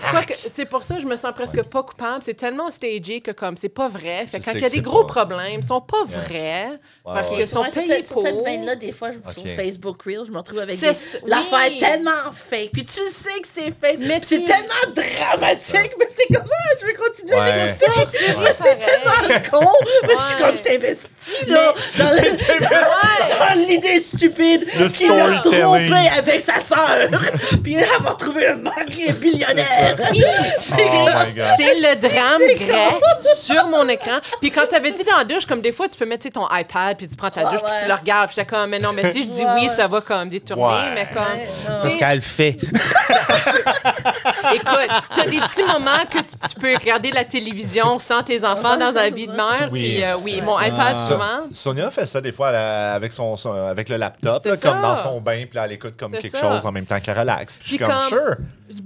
c'est pour ça que je me sens presque pas coupable. C'est tellement stagé que comme c'est pas vrai. Fait Je que quand sais il y a que des c'est gros pas- problèmes, ils sont pas Yeah. vrais. Ouais, parce ouais. que sont Ouais, sur payés cette- sur pour. cette veine-là, des fois, Ok. sur Facebook Reels, je me retrouve avec C'est- l'affaire oui. tellement fake. Puis tu sais que c'est fake. Mais Puis c'est tu- tellement dramatique. Mais c'est comment je vais continuer Ouais. avec ça? Ouais. Mais c'est tellement con. Mais je suis Ouais. comme, je t'investis, là, dans l'idée stupide Le qu'il a storytelling. trompé avec sa sœur. Puis elle va retrouver un mari billionnaire. Oh my God. C'est le drame grec sur mon écran. Puis quand t'avais dit dans la douche, comme des fois, tu peux mettre tu sais, ton iPad, puis tu prends ta Ouais, douche, puis ouais. tu le regardes, puis j'étais comme, mais non, mais si je dis Ouais, oui, ouais. ça va comme détourner, Ouais. mais comme. Ouais, non. Parce qu'elle le fait. Écoute, t'as des petits moments que tu peux regarder la télévision sans tes enfants dans la vie de mère. Oui. Puis oui, mon iPad, Ah. souvent. Sonia fait ça des fois avec avec le laptop, C'est là, comme ça. dans son bain, puis là, elle écoute comme C'est quelque ça. chose en même temps qu'elle relaxe. Puis je suis Puis comme, comme- sure.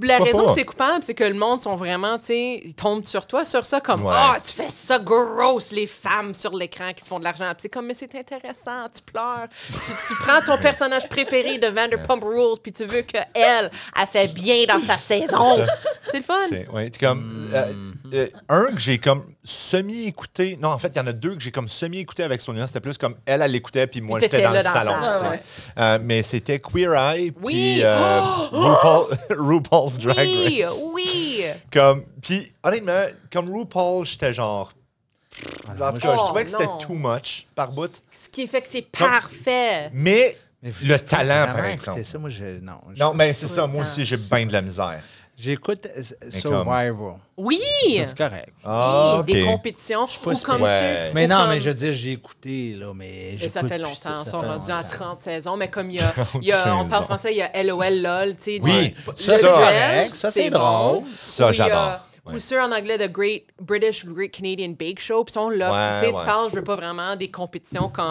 La Pourquoi raison pas? que c'est coupable, c'est que le monde sont vraiment, tu sais, ils tombent sur toi, sur ça, comme, Ouais. ah, tu fais ça gross, les femmes sur l'écran qui se font de l'argent. Puis c'est comme, mais c'est intéressant, tu pleures. Tu prends ton personnage préféré de Vanderpump Rules, puis tu veux qu'elle, elle fait bien dans sa saison. C'est le fun. Ouais, c'est comme, un que j'ai comme semi-écouté. Non, en fait, il y en a deux que j'ai comme semi-écouté avec Sonia. C'était plus comme elle l'écoutait, puis moi, T'étais j'étais dans là le dans la salon. salle. tu sais. Ouais. Mais c'était Queer Eye, Oui. puis RuPaul's Drag Oui, Race. oui. Comme, puis honnêtement, comme RuPaul, j'étais genre... En tout cas, je trouvais que c'était non. too much par bout. Ce qui fait que c'est parfait. Mais Mais le tu peux talent, par vraiment exemple. écouter ça, moi, non. Non, mais c'est ça. Moi aussi, j'ai bien de la misère. J'écoute comme- Survivor. Oui. Ça, c'est correct. Ah, Oui, des ok. compétitions. suis pas Ou sûr. comme Ouais. ceux- Mais ou non, comme- mais je veux dire, j'ai écouté, là, mais Et j'écoute ça fait plus longtemps, ça ils sont fait rendus à longtemps. 30 saisons, mais comme on parle français, il y a LOL, LOL, tu sais. Oui, le ça, duel, correct, ça, c'est drôle. Ça, Ou il y a- j'adore. Ou ceux en anglais, The Great British Great Canadian Bake Show, puis sont là. Ouais, Tu sais, ouais. tu parles, je veux pas vraiment des compétitions comme.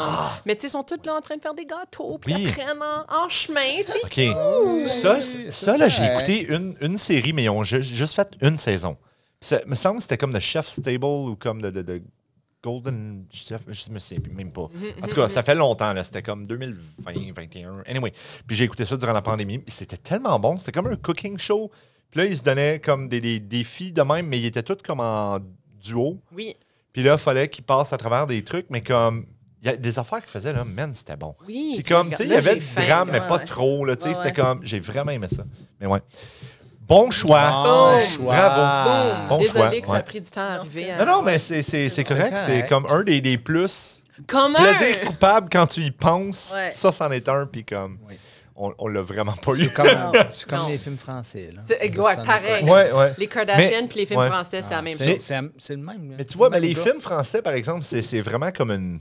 Mais tu sais, ils sont tous là en train de faire des gâteaux, puis Oui. apprennent en chemin. C'est OK. Ça, là, j'ai correct. écouté une série, mais ils ont juste fait une saison. Ça me semble que c'était comme The Chef's Table ou comme de Golden Chef, je me souviens même pas. En tout cas, ça fait longtemps, là. C'était comme 2020-2021. Anyway, puis j'ai écouté ça durant la pandémie. Puis c'était tellement bon. C'était comme un cooking show. Puis là, ils se donnaient comme des défis de même, mais ils étaient tous comme en duo. Oui, Puis là, il fallait qu'ils passent à travers des trucs, mais comme... Il y a des affaires qu'ils faisaient, là, man, c'était bon. oui. Puis comme, tu sais, il y là, avait j'ai du faim, drame, mais ouais, pas ouais. trop, là, tu sais, Ouais, c'était ouais. comme... J'ai vraiment aimé ça. Mais ouais. Bon choix. Bon Boom. choix. Bravo. Bon Désolé choix, que ça a ouais. pris du temps à arriver. Non, non, mais c'est correct. correct. C'est comme un des plus... Comment? Plaisir coupable quand tu y penses. Ouais. Ça, c'en est un, puis comme... Oui. On l'a vraiment pas eu. C'est comme, c'est comme Non. les films français. Là. Ouais, pareil. Ouais. Les Kardashians Mais- puis les films ouais. français, c'est la même C'est chose. c'est le même. Mais tu vois, le même les gars. films français, par exemple, c'est vraiment comme une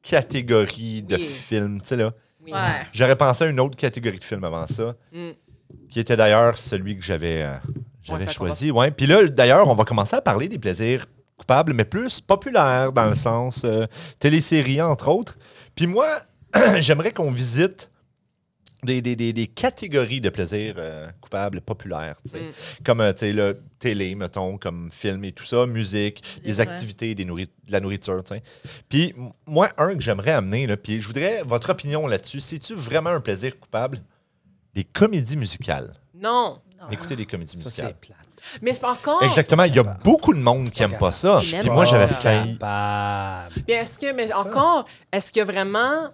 catégorie de Oui. films, tu sais, là. Oui. Ouais. J'aurais pensé à une autre catégorie de films avant ça, Mm. qui était d'ailleurs celui que j'avais fait qu'on choisi. Ouais. Puis là, d'ailleurs, on va commencer à parler des plaisirs coupables, mais plus populaires dans le sens téléséries, entre autres. Puis moi, j'aimerais qu'on visite des catégories de plaisirs coupables populaires, tu sais. Comme tu sais, le télé, mettons, comme film et tout ça, musique, les vrai. activités, de la nourriture, tu sais. Puis moi, un que j'aimerais amener, là, puis je voudrais votre opinion là-dessus. C'est-tu vraiment un plaisir coupable? Des comédies musicales. Non. Écoutez des comédies Ça, musicales. c'est plate. Mais c'est pas encore. Exactement. Il y a beaucoup de monde qui n'aime pas ça. Qui n'aime Puis moi, pas j'avais ça. failli... Capable. Bien, est-ce que, mais Ça. encore, est-ce qu'il y a vraiment.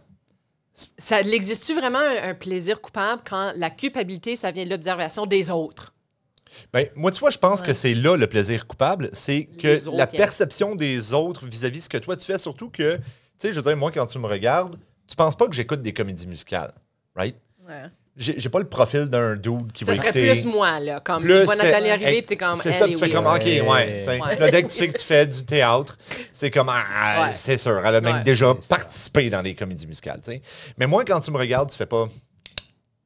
Ça existe-tu vraiment un plaisir coupable quand la culpabilité, ça vient de l'observation des autres? Ben, moi, tu vois, je pense Ouais. que c'est là le plaisir coupable. C'est que Les autres la qui aiment. perception des autres vis-à-vis de ce que toi, tu fais, surtout que, tu sais, je veux dire, moi, quand tu me regardes, tu penses pas que j'écoute des comédies musicales, right? Ouais. J'ai pas le profil d'un dude qui Ça va serait écouter... plus moi, là. Comme Plus tu vois Nathalie c'est- arriver, puis t'es comme. C'est ça, elle tu est fais comme, weird. OK, ouais. tu sais. Ouais. Là, dès que tu sais que tu fais du théâtre, c'est comme, Ouais. c'est sûr, elle a même Ouais, déjà c'est ça. participé dans des comédies musicales, tu sais. Mais moi, quand tu me regardes, tu fais pas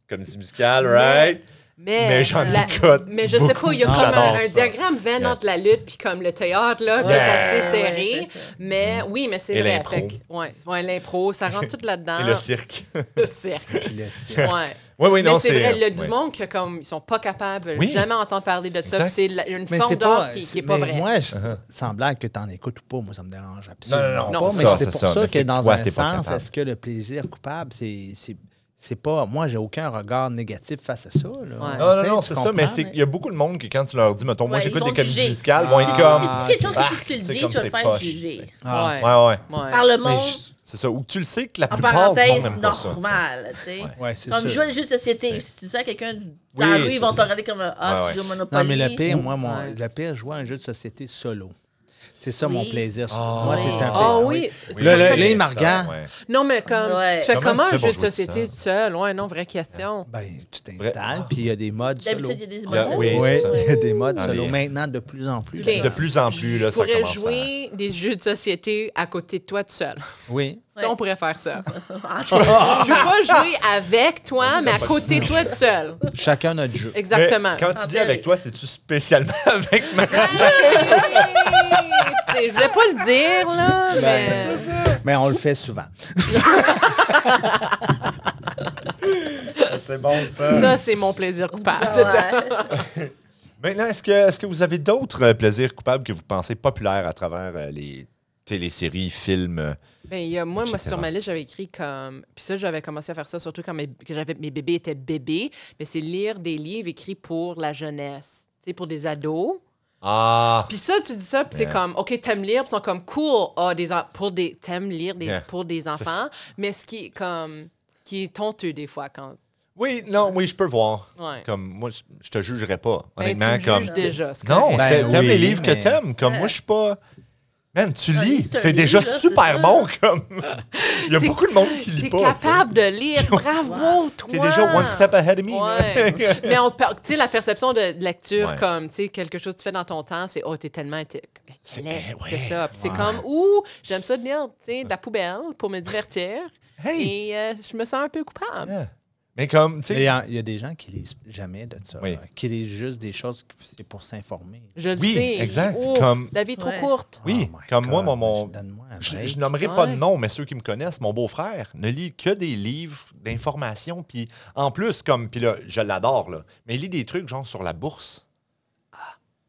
comédie musicale, right? Mais j'en écoute Mais je sais pas, il y a beaucoup. comme J'adore un ça. diagramme vain Yeah. entre la lutte puis comme le théâtre, là, qui est Yeah. assez serré. Ouais, c'est ça. Mais oui, mais c'est Et vrai. l'impro. Fait que, ouais, l'impro, ça rentre tout là-dedans. Et le cirque. Le cirque. Puis là, c'est- Ouais. Oui, non, Mais c'est vrai, il y a ouais. du monde qui comme ils sont pas capables de Oui. jamais entendre parler de ça. Exact. Puis c'est une Mais forme c'est d'art pas, qui est pas mais vraie. moi, Uh-huh. sans blague que tu en écoutes ou pas, moi, ça me dérange absolument Non, non, pas. c'est Mais ça, c'est c'est pour ça. ça Mais que c'est dans toi, un t'es pas sens, capable. est-ce que le plaisir coupable, c'est pas... Moi, j'ai aucun regard négatif face à ça. Là. Ouais. Non, Tu c'est sais, ça, tu mais comprends, il y a beaucoup de monde qui, quand tu leur dis, mettons, moi, Ouais, j'écoute ils des vont comédies juger. musicales, vont être Ah. comme... C'est quelque chose Ah, que si tu le c'est dis, comme tu vas c'est te faire poche, juger. Ah. Ouais. Ouais. Par le Mais monde, C'est ça. Ou tu le sais que la en plupart du monde parenthèse, n'aime pas ça. normal, tu sais. Ouais, c'est Comme ça. jouer à un jeu de société, C'est- si tu dis à quelqu'un dans Oui, la rue, c'est ils vont ça. te regarder comme un Ouais, tu joues au Monopoly. Non, mais le pire, moi, Ouais. le pire, jouer à un jeu de société solo. C'est ça mon Oui. plaisir. Ah. Moi, Oui. c'est un Ah plaisir. oui. Oui, Là, oui, il me ça, regarde. ouais. Non, mais comme Ouais. tu fais Comment comment tu fais un jeu pour de jouer société tout tout seul? Ouais, non, vraie question. Ben, tu t'installes, puis il y a des modes solo. D'habitude, il y a des Il y a- modes. oui, Oui, c'est ça. il y a des modes Dans solo. les- Maintenant, de plus en plus. Ok. d'ailleurs. De plus en plus, là, Je ça pourrais commence jouer des jeux de société à côté de toi tout seul. Oui. Ça, on pourrait faire ça. Ah, Je veux pas jouer avec toi, mais à côté de toi tout seul. Chacun notre jeu. Exactement. Mais quand tu dis Ah, avec ben- toi, c'est-tu spécialement avec ma... Je voulais pas le dire, là, mais... Ben, mais on le fait souvent. C'est bon, ça. Ça, c'est mon plaisir coupable, c'est ça. ouais. Maintenant, est-ce que vous avez d'autres plaisirs coupables que vous pensez populaires à travers les téléséries, films? Ben, il y a, moi, Etc. sur ma liste, j'avais écrit comme... Puis ça, j'avais commencé à faire ça, surtout quand mes bébés étaient bébés. Mais c'est lire des livres écrits pour la jeunesse, tu sais, pour des ados. Ah! Puis ça, tu dis ça, puis c'est Yeah. comme, OK, t'aimes lire, puis ils sont comme, cool, t'aimes lire Yeah. pour des enfants. Mais ce qui est comme... qui est honteux des fois quand... Oui, non, oui, je peux voir. Ouais. Comme, moi, je te jugerais pas, Ben, honnêtement. tu me Comme, juges déjà, c'est non, correct. Ben t'aimes oui, les livres mais- que t'aimes. Comme, Ouais. moi, je suis pas... Man, tu Ah, lis, c'est un c'est déjà livre, là, super c'est ça. bon, comme... Il y a T'es- beaucoup de monde qui lit T'es pas. tu sais. capable de lire, bravo, toi! T'es déjà one step ahead of me. Ouais. Mais tu sais, la perception de lecture, Ouais. comme, tu sais, quelque chose que tu fais dans ton temps, c'est, oh, t'es tellement C'est- laid, ouais. c'est ça. Puis c'est Ouais. comme, ouh, j'aime ça de lire, tu sais, de la poubelle pour me divertir. Hey! Et je me sens un peu coupable. Yeah. Mais comme, tu Il sais... y a des gens qui lisent jamais de ça. Oui. Qui lisent juste des choses c'est pour s'informer. Je le Oui, sais. exact, Ouf, comme- la vie est trop Ouais. courte. Oui, Oh my comme moi, God, mon... donne-moi un Je break. nommerai pas de Ouais. nom, mais ceux qui me connaissent, mon beau-frère ne lit que des livres d'information. Puis en plus, comme, puis là, je l'adore, là, mais il lit des trucs genre sur la bourse,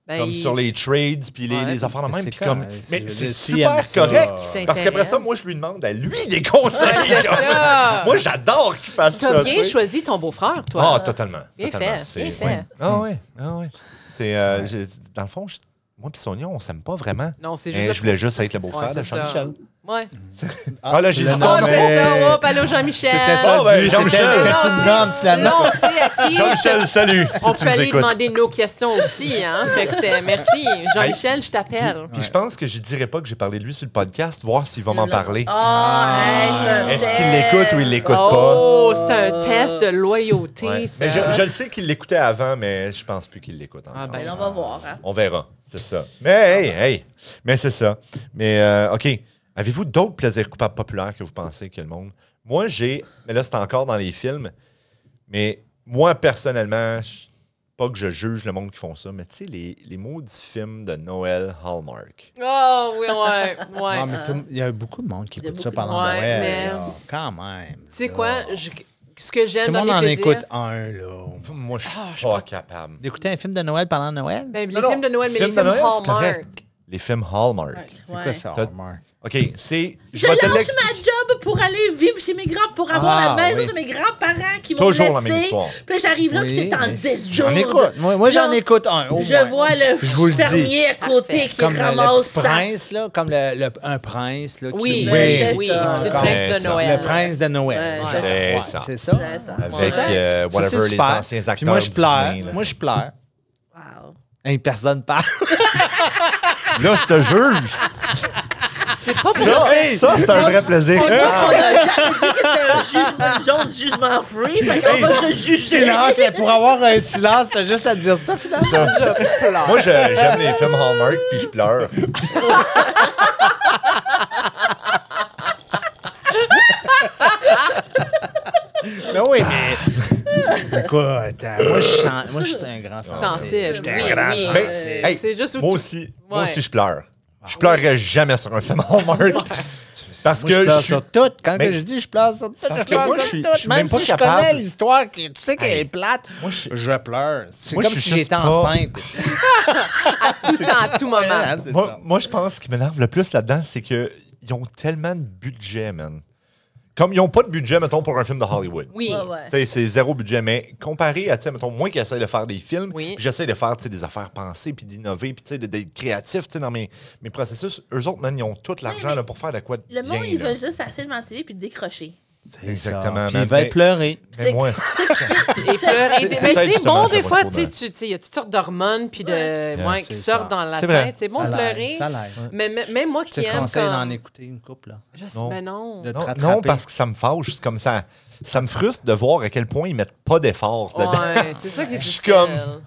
Ben, comme sur les trades, puis Ouais. les affaires de Mais même. c'est Puis quoi, comme, c'est- mais je veux c'est dire, s'il super aime ça, correct. qui s'intéresse. Parce qu'après ça, moi, je lui demande à lui des conseils. Ouais, c'est comme- ça. Moi, j'adore qu'il fasse ça. T'as bien tu sais. choisi ton beau-frère, toi. Ah, totalement. Bien totalement. fait, C'est- bien fait. ouais. Ah ouais, ah ouais. C'est, dans le fond, moi et Sonia, on s'aime pas vraiment. Non, c'est Mais juste. je voulais juste être le beau-frère Ouais, de c'est ça. Jean-Michel. Ouais. Ah, là, j'ai le dit Oh, ça, nom, c'est mais- ça. Hop, allô, Jean-Michel. C'était ça Bon, ben, le but, c'était Jean-Michel. que tu me nommes, finalement. Là, on sait à qui. Jean-Michel, salut. On si tu peut nous aller écoutes. demander nos questions aussi, hein? Fait que c'était merci. Jean-Michel, je t'appelle. Puis je pense que je dirais pas que j'ai parlé de lui sur le podcast, voir s'il va m'en Non. parler. Ah, hey, Est-ce qu'il l'écoute ou il l'écoute Oh, c'est un test de loyauté, pas? Ouais. ça. Mais je le sais qu'il l'écoutait avant, mais je pense plus qu'il l'écoute encore. Ah, ben, Ben, on va voir. Hein. On verra, c'est ça. Mais hey, mais c'est ça. Mais OK, avez-vous d'autres plaisirs coupables populaires que vous pensez que le monde... Moi, mais là, c'est encore dans les films, mais moi, personnellement, pas que je juge le monde qui font ça, mais tu sais, les maudits films de Noël Hallmark. Oh, oui, ouais. Ah, mais il y a beaucoup de monde qui Il y a écoute ça beaucoup de pendant monde. Noël. Ouais, mais- là. Quand même. Tu sais là. quoi? Ce que Tout j'aime le dans monde les en plaisirs... écoute un, là. Moi, je Ah, je suis pas crois- capable. D'écouter un film de Noël pendant Noël? Ben, les Non, films de Noël, mais les films de films Noël, c'est Hallmark. correct. Les films Hallmark. C'est quoi ça, T'as- Hallmark? OK, c'est... Je vais te lâche l'expliquer. ma job pour aller vivre chez mes grands, pour avoir Ah, la maison oui. de mes grands-parents qui m'ont Toujours la même laissé. histoire. Puis là, j'arrive là, puis Oui, c'est en mais désordre. J'en écoute. Moi j'en Là, écoute un. au Je moins. vois Je vous le le dis. fermier à côté qui Comme le ramasse petit ça. prince, là, comme un prince. Là, qui Oui, se- oui, oui, ça. c'est le Comme- prince C'est de ça. Noël. Le prince de Noël. Ouais, c'est Ouais, ça. C'est ça. C'est ça. Avec Ouais. Ça, whatever, c'est les super. anciens acteurs Puis moi, je pleure. Disney, là. Moi, je pleure. Wow. Une personne parle. Là, je te juge. C'est pas pour Ça, c'est un vrai plaisir. On a jamais dit que c'était une zone de jugement free, fait qu'on va se juger. Silence, pour avoir un silence, t'as juste à dire ça, finalement. Ça. Moi, j'aime les films Hallmark, puis je pleure. Ben oui, mais... Écoute, moi, je suis un grand sensible. sensible. J'étais Oui, un grand oui. sensible. Hey, C'est juste où moi tu- aussi, moi Ouais. aussi, je pleure. Je pleurerais jamais sur un film Hallmark. Parce Moi, que je pleure je suis... sur tout. Quand Mais- que je dis je pleure sur tout, Parce je que pleure moi, sur je suis tout. même Même pas si je capable. connais l'histoire, tu sais qu'elle Hey. est plate, Moi, je pleure. C'est Moi, comme je suis si juste j'étais pas- enceinte. tout le temps, à tout moment. Ah, c'est ça. Moi, je pense ce qui m'énerve le plus là-dedans, c'est qu'ils ont tellement de budget, man. Comme ils n'ont pas de budget, mettons, pour un film de Hollywood. Oui. Ouais. Tu sais, c'est zéro budget, mais comparé à, tu sais, mettons, moi qui essaie de faire des films, Oui. puis j'essaie de faire, tu sais, des affaires pensées, puis d'innover, puis tu sais, d'être créatif, tu sais, dans mes processus, eux autres, man, ils ont tout l'argent mais là, pour faire de quoi de Le bien, monde, il là. veut juste asseoir devant la télé puis décrocher. C'est Exactement, ça. Puis man. ils veulent Mais- pleurer. Mais moi, Et pleurer. C'est Mais peut-être c'est justement, bon je des le fois, vois tu trop sais, il y a toutes sortes d'hormones puis Ouais, qui c'est sortent ça. dans la C'est vrai. tête. C'est bon Ça de l'aide, pleurer. ça l'aide. Mais même moi Je qui te aime conseille comme... d'en écouter une couple, là. Je sais, Non. mais non. De te non, rattraper. parce que ça me fâche. C'est comme ça. Ça me frustre de voir à quel point ils mettent pas d'efforts dedans. Ouais, c'est ça qui est Je suis difficile. comme-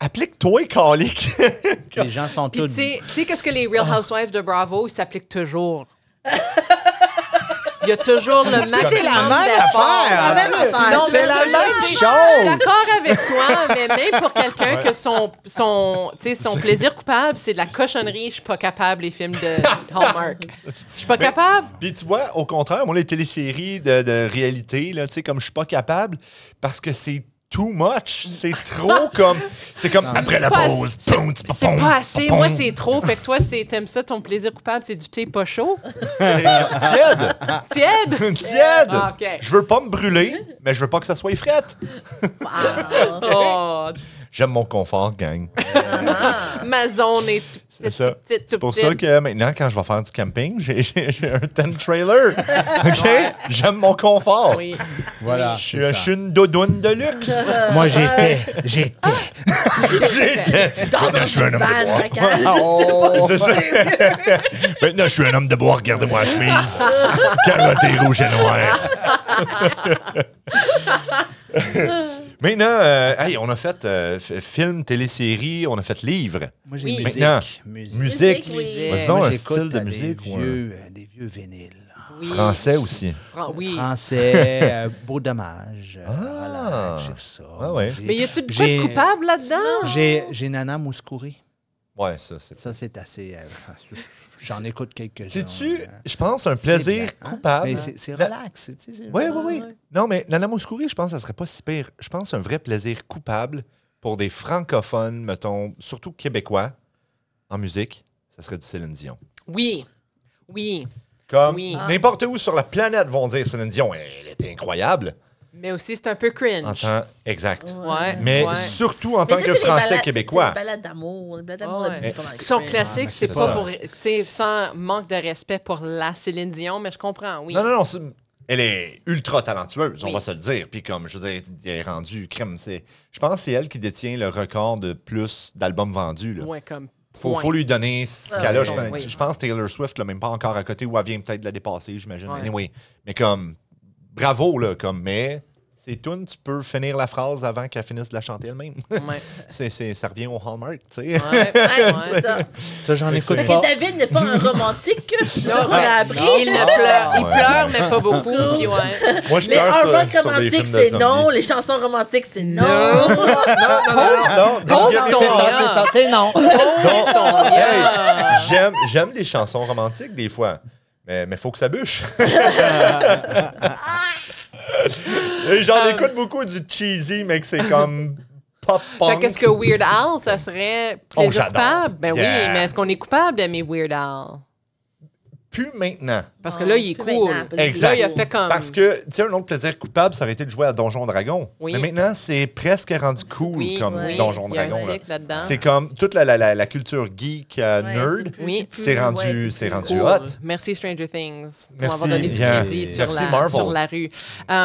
Applique-toi, calique. Les gens sont Puis tous... tu sais qu'est-ce que les Real Housewives de Bravo, ils s'appliquent toujours. Il y a toujours le maximum c'est la même d'efforts. affaire. La même affaire. Non, C'est mais la je même sais, chose. Je suis d'accord avec toi, mais même pour quelqu'un que son plaisir coupable, c'est de la cochonnerie, je suis pas capable, les films de Hallmark. Je suis pas Mais- capable. Puis tu vois, au contraire, moi, les téléséries de réalité, là, tu sais, comme je suis pas capable, parce que c'est too much. C'est trop comme... C'est comme Non, après la C'est pas pause. assez- Boum, C'est pom, pas assez. pom. Moi, c'est trop. Fait que toi, t'aimes ça, ton plaisir coupable, c'est du thé pas chaud. C'est tiède. Tiède. Tiède. Ah, OK. Je veux pas me brûler, mais je veux pas que ça soit frette. Wow. Oh, J'aime mon confort, gang. ma zone est toute C'est ça. petite, C'est pour ça que maintenant, quand je vais faire du camping, j'ai un tent trailer. OK? J'aime mon confort. Oui. Voilà, Je c'est ça. suis une doudoune de luxe. Moi, j'étais. Maintenant, je suis un homme de Van, bois. vacances. Oh! C'est ça. Maintenant, je suis un homme de bois. Regardez-moi la chemise. Carottée rouge et noire. Maintenant, hey, on a fait film, télésérie, on a fait livre. Moi, j'ai Oui. musique. Maintenant, Musique. Musique. Oui. Vas-y donc, Moi, un j'écoute style de des musique ou un- des vieux vinyles. Oui. Français aussi. Oui. Français, Beau Dommage. Ah. Relax, c'est ça. Ah ouais. Mais y a-tu de quoi J'ai- de coupable là-dedans? J'ai Nana Mouskouri. Ouais, ça, c'est... Ça, c'est assez... j'en écoute quelques-uns. C'est-tu, je pense, un plaisir C'est bien, hein? coupable? Mais c'est relax. Tu sais, c'est- Oui, oui, oui. Ouais. Non, mais Nana Mouskouri, je pense que ça serait pas si pire. Je pense un vrai plaisir coupable pour des francophones, mettons, surtout québécois, en musique, ça serait du Céline Dion. Oui. Oui. Comme Oui. n'importe où sur la planète vont dire Céline Dion, elle était incroyable. Mais aussi, c'est un peu cringe. En tant... Exact. Ouais. Mais ouais. surtout en Mais tant ça, que c'est les Français balades- québécois. C'est des balades d'amour. Les balades d'amour, Ouais. d'habitude, pas mal Son cringe. classique, mais c'est c'est pas ça. pour. Tu sais, sans manque de respect pour la Céline Dion, mais je comprends, oui. Non, non, non. Elle est ultra talentueuse, on Oui. va se le dire. Puis comme, je veux dire, elle est rendue crème. Je pense que c'est elle qui détient le record de plus d'albums vendus. Là. Ouais, comme. Faut point. lui donner ce Ah, cas-là. oui. Je pense que Taylor Swift l'a même pas encore à côté ou elle vient peut-être de la dépasser, j'imagine. Ouais. Anyway, mais comme, bravo, là, comme, mais c'est tout, tu peux finir la phrase avant qu'elle finisse de la chanter elle-même. Ouais. Ça revient au Hallmark, tu sais. Ouais. Ouais, Ouais. c'est ça. Ça, j'en écoute Fait pas. que David n'est pas un romantique. C'est ça qu'on a appris. Il ne pleure. Il Ouais. pleure, mais pas beaucoup. Puis ouais. Moi, je Les pleure hormones sur des romantiques, films de c'est zombies. non. Les chansons romantiques, c'est non. Non, non, non. Pauvre Don't get me Sonia. started. C'est ça, c'est non. Oh, Sonia. J'aime les chansons romantiques des fois, mais faut que ça bûche. Et j'en écoute beaucoup du cheesy, mais que c'est comme pop Fait punk. qu'est-ce que Weird Al, ça serait Oh, plaisir j'adore. coupable? Ben Yeah. oui, mais est-ce qu'on est coupable d'aimer Weird Al? plus maintenant. Parce que là, il est Plus cool. maintenant, parce que Exact. Là, il a fait comme... Parce que, tu sais, un autre plaisir coupable, ça aurait été de jouer à Donjon Dragon. Oui. Mais maintenant, c'est presque rendu cool Oui, comme oui. Donjon il y a un Dragon. là. cycle là-dedans. C'est comme toute la culture geek nerd, Oui. c'est rendu Cool. hot. Merci Stranger Things pour Merci, m'avoir donné du yeah. crédit Merci, Marvel. sur la rue.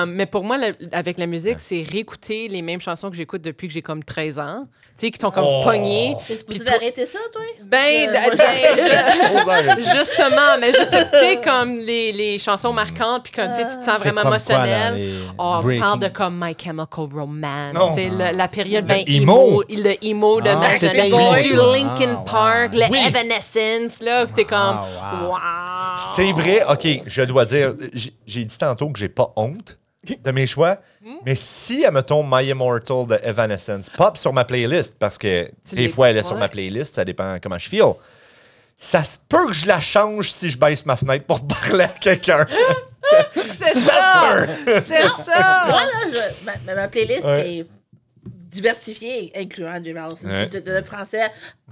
Mais pour moi, avec la musique, c'est réécouter les mêmes chansons que j'écoute depuis que j'ai comme 13 ans. Tu sais, qui t'ont comme pogné. T'es supposé Puis toi- d'arrêter ça, toi? Ben, justement, mais je sais, tu sais, comme les chansons marquantes, puis comme tu sais, tu te sens C'est vraiment comme quoi, là, émotionnel. les Oh, tu Breaking- parles de comme My Chemical Romance. Non. C'est la période Le ben emo. le emo de Ah, Magic t'étais Boy, emo, du toi. Linkin Ah, Park, wow. le Oui. Evanescence, là, que t'es comme, wow. wow. C'est vrai, OK, je dois dire, j'ai dit tantôt que j'ai pas honte de mes choix, mais si, admettons, My Immortal de Evanescence pop sur ma playlist, parce que Tu des l'es- fois, elle est sur ouais. ma playlist, ça dépend comment je feel, ça se peut que je la change si je baisse ma fenêtre pour parler à quelqu'un. C'est ça! C'est ça! Moi, là, ma playlist Ouais. qui est diversifiée, incluant du Ouais. de français,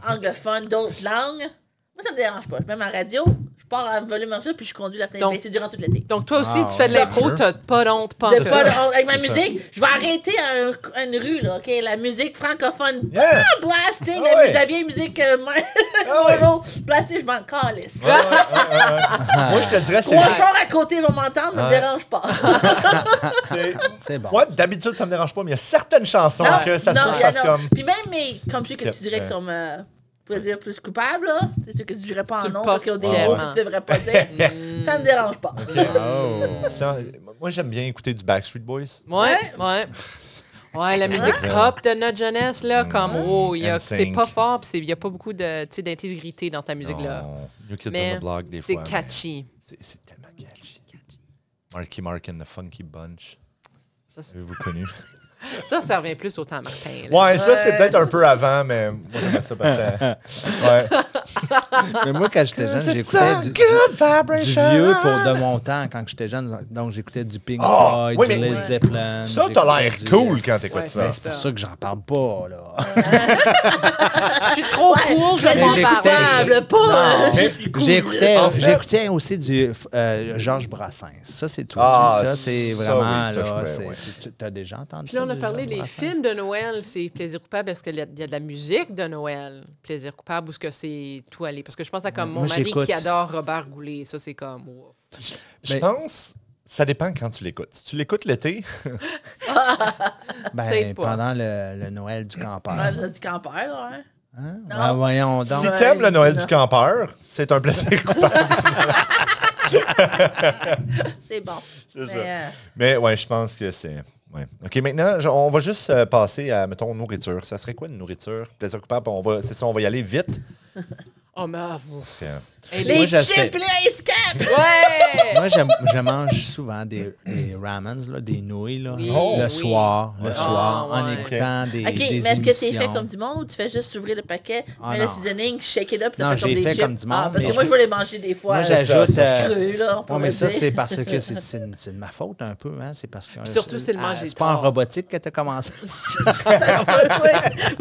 anglophone, d'autres langues, moi, ça me dérange pas. Je mets ma radio, je pars à volume en ça, puis je conduis la fenêtre Donc- baissée durant toute l'été. Donc, toi aussi, Ah, tu fais de ouais. l'impro, Sure. t'as pas d'honte, pas J'ai en tout. pas de- avec ma C'est ça. musique, je vais arrêter à une rue, là, OK? La musique francophone, Yeah. blasting, Ah ouais. la vieille musique Ah ouais. Mono, blasting, je m'en calisse. Ouais, ouais, ouais. Moi, je te dirais, Trois chars à côté vont m'entendre, ça me Ouais. dérange pas. c'est... C'est bon. Moi, d'habitude, ça me dérange pas, mais il y a certaines chansons Non, que ça se peut que il je y en fasse a. comme... Puis même comme ceux que tu dirais Ouais. qui sont plaisir plus coupable, là, c'est ceux que tu dirais pas Tu en nom pas parce qu'ils ont des vraiment. mots que tu devrais pas dire. Ça me dérange pas. Oh. Ça, moi, j'aime bien écouter du Backstreet Boys. Ouais. Ouais, la musique pop de notre jeunesse, là, comme, oh, c'est NSYNC. pas fort, puis il n'y a pas beaucoup de, tu sais, d'intégrité dans ta musique-là. Non, New Kids Mais on the Block, des C'est fois. mais catchy. C'est tellement catchy. Marky Mark and the Funky Bunch. Ça, c'est- Avez-vous connu? Ça revient plus au temps Martin. Là. Ouais, ça, c'est Ouais. peut-être un peu avant, mais moi, j'aimais ça parce que... Ouais. Mais moi, quand j'étais jeune, C'est j'écoutais ça, du good vibration. vieux pour de mon temps quand j'étais jeune. Donc, j'écoutais du Pink Oh, Floyd, oui, du mais- Led Zeppelin. Ça, t'as l'air j'écoutais cool quand t'écoutes Ouais, ça. Ben, c'est pour ça que j'en parle pas, là. Je suis trop cool, je vais Mais m'en j'écoutais- parler. Coupable, pas. Mais Je suis cool. J'écoutais En fait- j'écoutais aussi du Georges Brassens. Ça, c'est tout. Ah, ça, c'est ça, vraiment, oui, ça, je là, pourrais, ouais. tu as déjà entendu Puis là, ça? on a du parlé Georges des Brassens? films de Noël, c'est plaisir coupable. Est-ce qu'il y a de la musique de Noël, plaisir coupable, ou est-ce que c'est tout aller? Parce que je pense à comme mon Moi, mari j'écoute. qui adore Robert Goulet. Ça, c'est comme... wow. Je Mais- pense... Ça dépend quand tu l'écoutes. Si tu l'écoutes l'été, Ben, Peut-être pas. pendant le Noël du campeur. Ouais, là, du campeur, là, hein. Hein? Non. Ben, voyons donc. si Ouais, t'aimes le Noël non. du campeur, c'est un plaisir coupable. C'est bon. C'est ça. Mais, Mais ouais, je pense que c'est... Ouais. OK, maintenant, on va juste passer à, mettons, nourriture. Ça serait quoi une nourriture? Plaisir coupable, c'est ça, on va y aller vite. Oh, mais... Parce que... Hey, les Moi, j'essaie. chips, les scap! Ouais! Moi, je mange souvent des ramens, là, des nouilles, là, Oui, Oh. le oui. soir, Ouais. en ouais. écoutant des OK, des mais est-ce que c'est fait émissions. comme du monde ou tu fais juste ouvrir le paquet, Ah, mets le non. seasoning, shake it up, ça Non, fait comme j'ai des fait chips? comme du monde, Ah, parce mais que moi, je- je veux les manger des fois. Moi, c'est j'ajoute. ça, crus, là, on Ouais, pourrait mais ça, dire. c'est parce que c'est de ma faute un peu. Hein? C'est parce que. Puis surtout, c'est le manger C'est pas en tard. robotique que tu as commencé. Je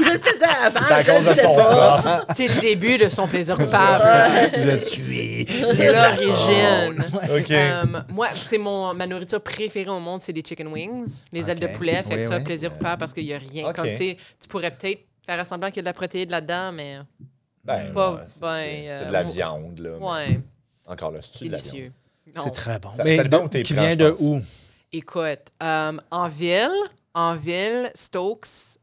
le faisais avant, C'est à je cause le de sais son pas. plat. C'est le début de son plaisir coupable. Je suis. C'est l'origine. OK. Moi, c'est ma nourriture préférée au monde, c'est les chicken wings, les ailes de Ok. poulet. Fait que Oui, ça, oui. plaisir coupable parce qu'il n'y a rien. Ok. Comme tu sais, tu pourrais peut-être faire semblant qu'il y a de la protéine là-dedans, mais Ben, Pas ouais, ben, c'est de la moi- viande, là. mais ouais, Encore là, c'est de la viande. délicieux. Non. C'est très bon. Ça Mais dépend où t'es qui prends, vient je de pense. où? Écoute, en ville, Stokes,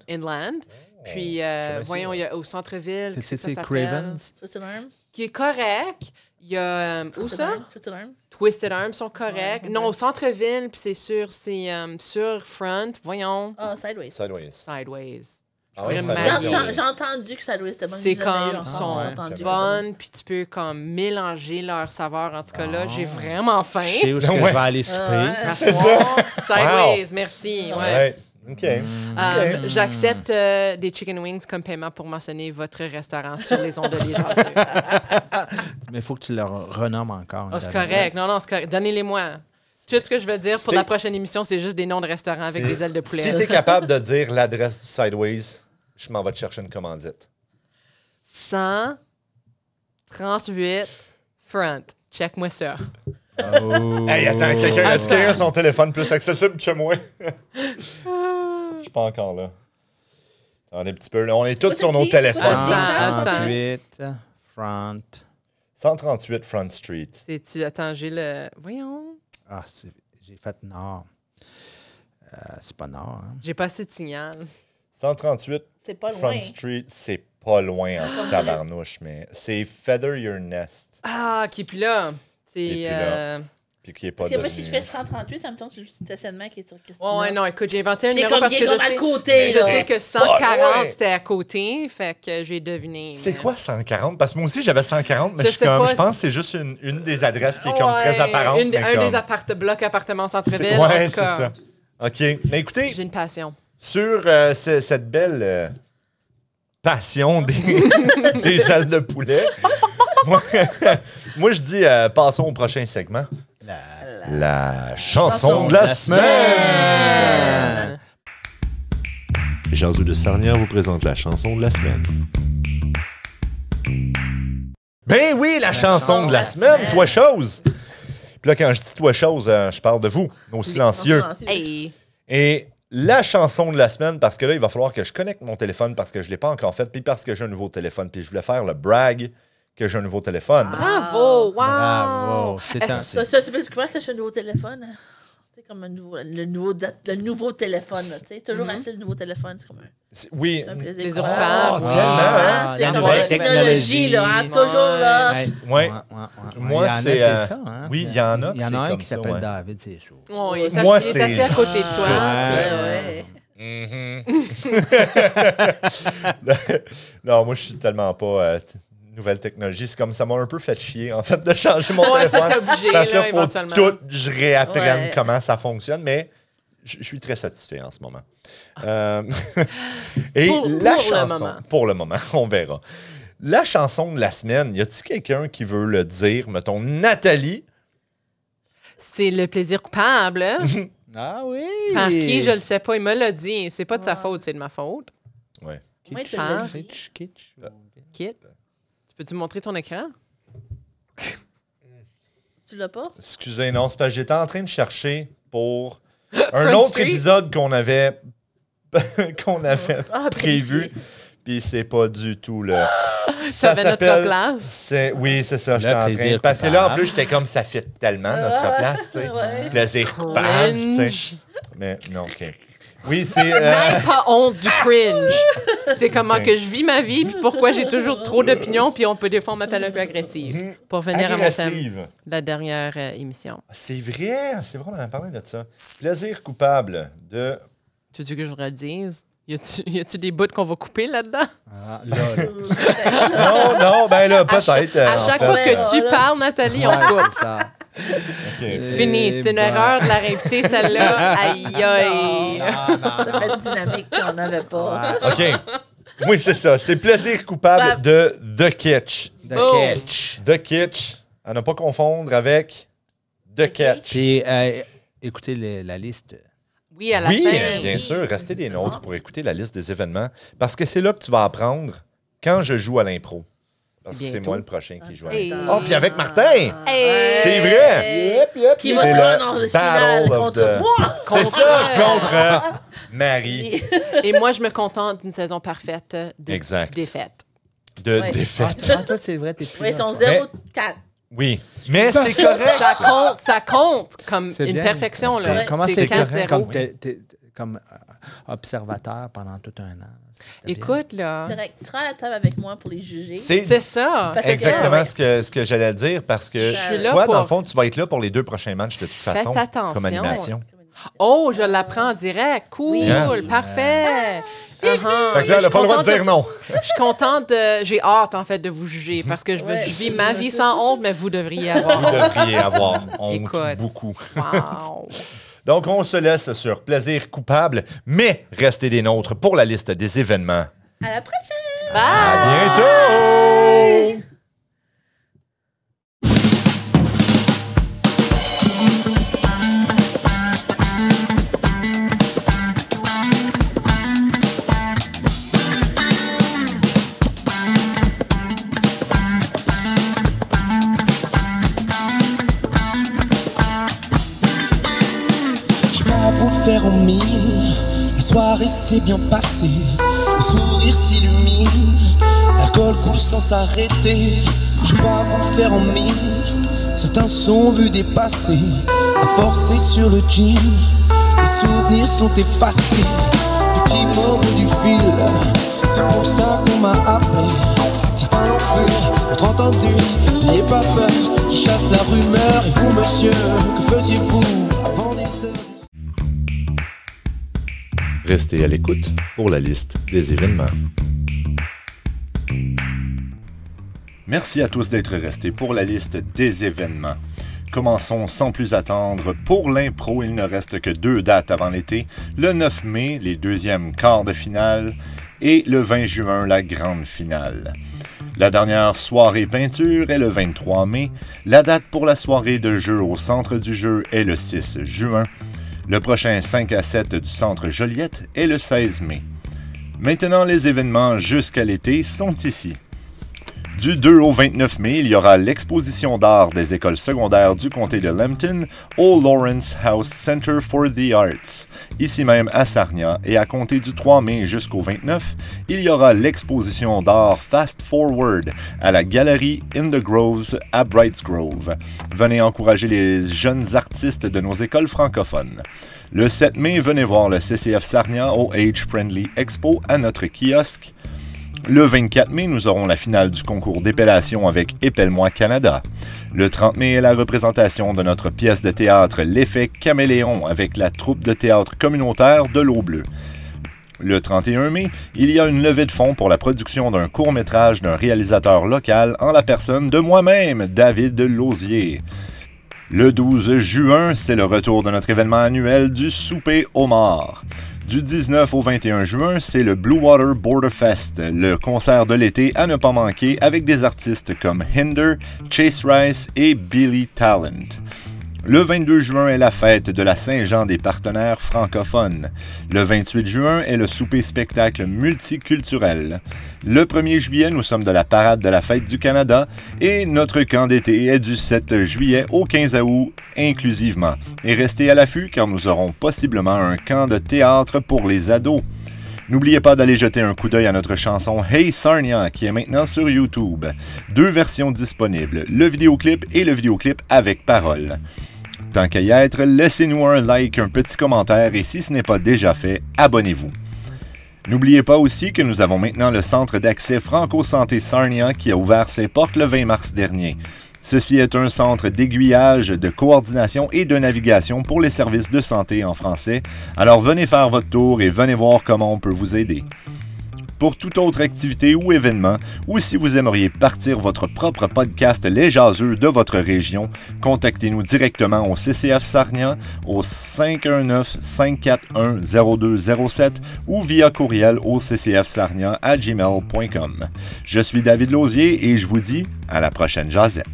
Inland. Puis, jamais voyons, essayé, il y a au centre-ville. qu'est-ce que ça C'est s'appelle? Cravens. Twisted Arm? Qui est correct. Il y a. Où Twisted ça? Arm? Twisted Arm? Twisted Arms sont corrects. Ouais, Non, ouais. au centre-ville, puis c'est sur Front. Voyons. Ah, Sideways. Sideways. Sideways. Ah ouais, Vraiment. Sideways, J'ai entendu que Sideways était bon. C'est j'ai jamais eu comme encore son entendu. bonne, puis tu peux comme mélanger leurs saveurs. En tout cas, là, Ah. j'ai vraiment faim. Je sais où est-ce que Ouais. je vais aller souper. Ouais. M'asseoir. Sideways, merci. Ouais. Ouais. OK. Mm. J'accepte des chicken wings comme paiement pour mentionner votre restaurant sur les ondes de Légendaires. Mais il faut que tu le renommes encore. Oh, c'est correct. Non, c'est correct. Donnez-les-moi. Tout ce que je veux dire pour C'est- la prochaine émission, c'est juste des noms de restaurants avec des ailes de poulet. Si t'es capable de dire l'adresse du Sideways, je m'en vais te chercher une commandite. 138 Front. Check-moi ça. Oh. Hey, attends, quelqu'un a-tu Attends. quelqu'un son téléphone plus accessible que moi? Je suis pas encore là. Attendez un petit peu. Là, on est tous Quoi sur t'as nos dit? téléphones. Attends. 138 Front. 138 Front Street. C'est-tu... Attends, j'ai le... Voyons. Ah, j'ai fait nord. C'est pas nord, hein? J'ai pas assez de signal. 138 C'est pas loin. Front Street, c'est pas loin en tabarnouche, mais c'est Feather Your Nest. Ah, qui est plus là. Qui est C'est... plus là. Puis qui est pas Parce que moi, devenu... si je fais 138, ça me tombe sur le stationnement qui est sur Christina. Oh, ouais, non, écoute, j'ai inventé un J'ai numéro comme parce bien que comme je à sais... côté, Je là. sais que Pas 140, loin. c'était à côté, fait que j'ai deviné. C'est mais- quoi 140? Parce que moi aussi, j'avais 140, mais Je je suis sais comme... pas Je pense si- que c'est juste une des adresses qui est comme Ouais, très apparente. un mais comme... des blocs appartements centre-ville, Ouais, en c'est tout cas. ça. OK. Mais écoutez, J'ai une passion. sur cette belle passion des ailes de poulet, moi, je dis passons au prochain segment. La chanson de la semaine! Jazu de Sarnière vous présente la chanson de la semaine. Ben oui, la chanson de la semaine, toi chose! Puis là, quand je dis toi chose, je parle de vous, nos silencieux. Hey! Et la chanson de la semaine, parce que là, il va falloir que je connecte mon téléphone parce que je ne l'ai pas encore fait, puis parce que j'ai un nouveau téléphone, puis je voulais faire le brag que j'ai un nouveau téléphone. Bravo! Wow! Bravo. C'est un... Ça, c'est plus que moi, c'est un nouveau téléphone. C'est comme le nouveau téléphone. Tu sais, toujours acheter le nouveau téléphone, c'est comme Oui. un plaisir. Les coupable. coupable. tellement, hein? C'est la comme nouvelle la technologie, là, hein, toujours là. Ouais. Moi, Il y en a, c'est, c'est ça. Hein? oui, il y en a Il y en que a c'est un comme qui ça, s'appelle ouais. David, c'est chaud. Oh, Moi, il est c'est- assis à côté de toi. Ouais. Non, moi, je suis tellement pas nouvelle technologie. C'est comme ça m'a un peu fait chier, en fait, de changer mon Ouais, téléphone. t'es obligé, Parce que là, là, faut éventuellement. tout, je réapprenne Ouais. comment ça fonctionne, mais je suis très satisfait en ce moment. Et Pour la le chanson, moment. pour le moment, on verra. La chanson de la semaine, y a-t-il quelqu'un qui veut le dire? Mettons, Nathalie. C'est le plaisir coupable. Hein? Ah oui! Par qui, je le sais pas. Il me l'a dit. C'est pas de sa faute, c'est de ma faute. Ouais. Moi, il te Ah. l'a dit. Kitsch. Kit, tu peux-tu me montrer ton écran? Tu l'as pas? Excusez, non, c'est parce que j'étais en train de chercher pour un Front autre Street? épisode qu'on avait Ah, prévu. Puis c'est pas du tout là. T'avais notre place. Oui, c'est ça, Le j'étais en train. plaisir Parce que là, en coupable. plus, j'étais comme ça fit tellement notre place, tu sais. Ouais. Plaisir coupable, tu sais. Cringe. Mais non, OK. Oui, c'est. N'aie pas honte du cringe. C'est comment Ok. que je vis ma vie, puis pourquoi j'ai toujours trop d'opinions, puis on peut des fois m'appeler un peu agressive. Pour venir à mon thème agressive. de la dernière émission. C'est vrai, on avait parlé de ça. Plaisir coupable de. Tu veux que je le redise? Y a-tu des bouts qu'on va couper là-dedans? Ah, là. Non, ben là, À peut-être. À en chaque fait. fois que Ouais, tu là. parles, Nathalie, on Ouais, coupe. c'est ça. OK. Fini. C'est une erreur de la réinviter, celle-là. Aïe, aïe. Ça fait une dynamique qu'on n'avait pas. OK. Oui, c'est ça. C'est plaisir coupable de The Kitsch. The Oh. Kitsch. The Kitsch, à ne pas confondre avec The Catch. Puis, écoutez la liste. Oui, à la Oui, fin. bien sûr, restez des nôtres pour écouter la liste des événements, parce que c'est là que tu vas apprendre quand je joue à l'impro. Parce que c'est bientôt. moi le prochain qui joue à Hey. l'impro. Oh, puis avec Martin! Hey. C'est vrai! Qui va C'est se le rendre en finale battle of contre the- moi? C'est ça, contre Marie. Et moi, je me contente d'une saison parfaite de Exact. défaite. De Ouais. défaite. Ah, toi, c'est vrai, t'es plus Oui, ils là, sont toi. 0-4. Oui, mais c'est correct. Ça compte comme C'est une bien. perfection. C'est- Là. Comment C'est c'est 4-0. comme, comme observateur pendant tout un an? C'était bien. Écoute, là, Correct. Tu seras à la table avec moi pour les juger. c'est ça. Parce que- exactement ouais. ce que j'allais dire, parce que Je suis là toi, pour- dans le fond, tu vas être là pour les 2 prochains matchs de toute façon, attention. comme animation. Oh, je l'apprends en direct. Cool, Oui. parfait. Uh-huh. Fait que là, elle n'a pas le droit de dire non. Je suis contente. J'ai hâte, en fait, de vous juger parce que je Ouais. vis ma vie sans honte, mais vous devriez Vous avoir honte. devriez avoir honte Écoute. beaucoup. Wow. Donc, on se laisse sur plaisir coupable, mais restez des nôtres pour la liste des événements. À la prochaine! À bientôt! faire en mille. La soirée s'est bien passée, le sourire s'illumine. L'alcool coule sans s'arrêter. Je vais pas vous faire en mille. Certains sont vus dépasser, à forcer sur le jean. Les souvenirs sont effacés, petit mot du fil. C'est pour ça qu'on m'a appelé. Certains l'ont vu, d'autres entendu. N'ayez pas peur, je chasse la rumeur. Et vous monsieur, que faisiez-vous avant des heures? Restez à l'écoute pour la liste des événements. Merci à tous d'être restés pour la liste des événements. Commençons sans plus attendre. Pour l'impro, il ne reste que 2 dates avant l'été. Le 9 mai, les 2e quarts de finale, et le 20 juin, la grande finale. La dernière soirée peinture est le 23 mai. La date pour la soirée de jeu au Centre du jeu est le 6 juin. Le prochain 5 à 7 du Centre Joliette est le 16 mai. Maintenant, les événements jusqu'à l'été sont ici. Du 2 au 29 mai, il y aura l'exposition d'art des écoles secondaires du comté de Lambton au Lawrence House Center for the Arts, ici même à Sarnia, et à compter du 3 mai jusqu'au 29, il y aura l'exposition d'art Fast Forward à la galerie In the Groves à Brights Grove. Venez encourager les jeunes artistes de nos écoles francophones. Le 7 mai, venez voir le CCF Sarnia au Age Friendly Expo à notre kiosque. Le 24 mai, nous aurons la finale du concours d'épellation avec Épelle-moi Canada. Le 30 mai est la représentation de notre pièce de théâtre L'Effet Caméléon avec la troupe de théâtre communautaire de l'Eau-Bleue. Le 31 mai, il y a une levée de fonds pour la production d'un court-métrage d'un réalisateur local en la personne de moi-même, David Lausier. Le 12 juin, c'est le retour de notre événement annuel du Souper Homard. Du 19 au 21 juin, c'est le Blue Water Border Fest, le concert de l'été à ne pas manquer avec des artistes comme Hinder, Chase Rice et Billy Talent. Le 22 juin est la fête de la Saint-Jean des partenaires francophones. Le 28 juin est le souper-spectacle multiculturel. Le 1er juillet, nous sommes de la parade de la Fête du Canada et notre camp d'été est du 7 juillet au 15 août inclusivement. Et restez à l'affût car nous aurons possiblement un camp de théâtre pour les ados. N'oubliez pas d'aller jeter un coup d'œil à notre chanson Hey Sarnia qui est maintenant sur YouTube. 2 versions disponibles, le vidéoclip et le vidéoclip avec paroles. Tant qu'à y être, laissez-nous un like, un petit commentaire et si ce n'est pas déjà fait, abonnez-vous. N'oubliez pas aussi que nous avons maintenant le centre d'accès Franco-Santé Sarnia qui a ouvert ses portes le 20 mars dernier. Ceci est un centre d'aiguillage, de coordination et de navigation pour les services de santé en français. Alors venez faire votre tour et venez voir comment on peut vous aider. Pour toute autre activité ou événement, ou si vous aimeriez partir votre propre podcast Les Jaseux de votre région, contactez-nous directement au CCF Sarnia au 519-541-0207 ou via courriel au ccfsarnia@gmail.com. Je suis David Lausier et je vous dis à la prochaine jasette.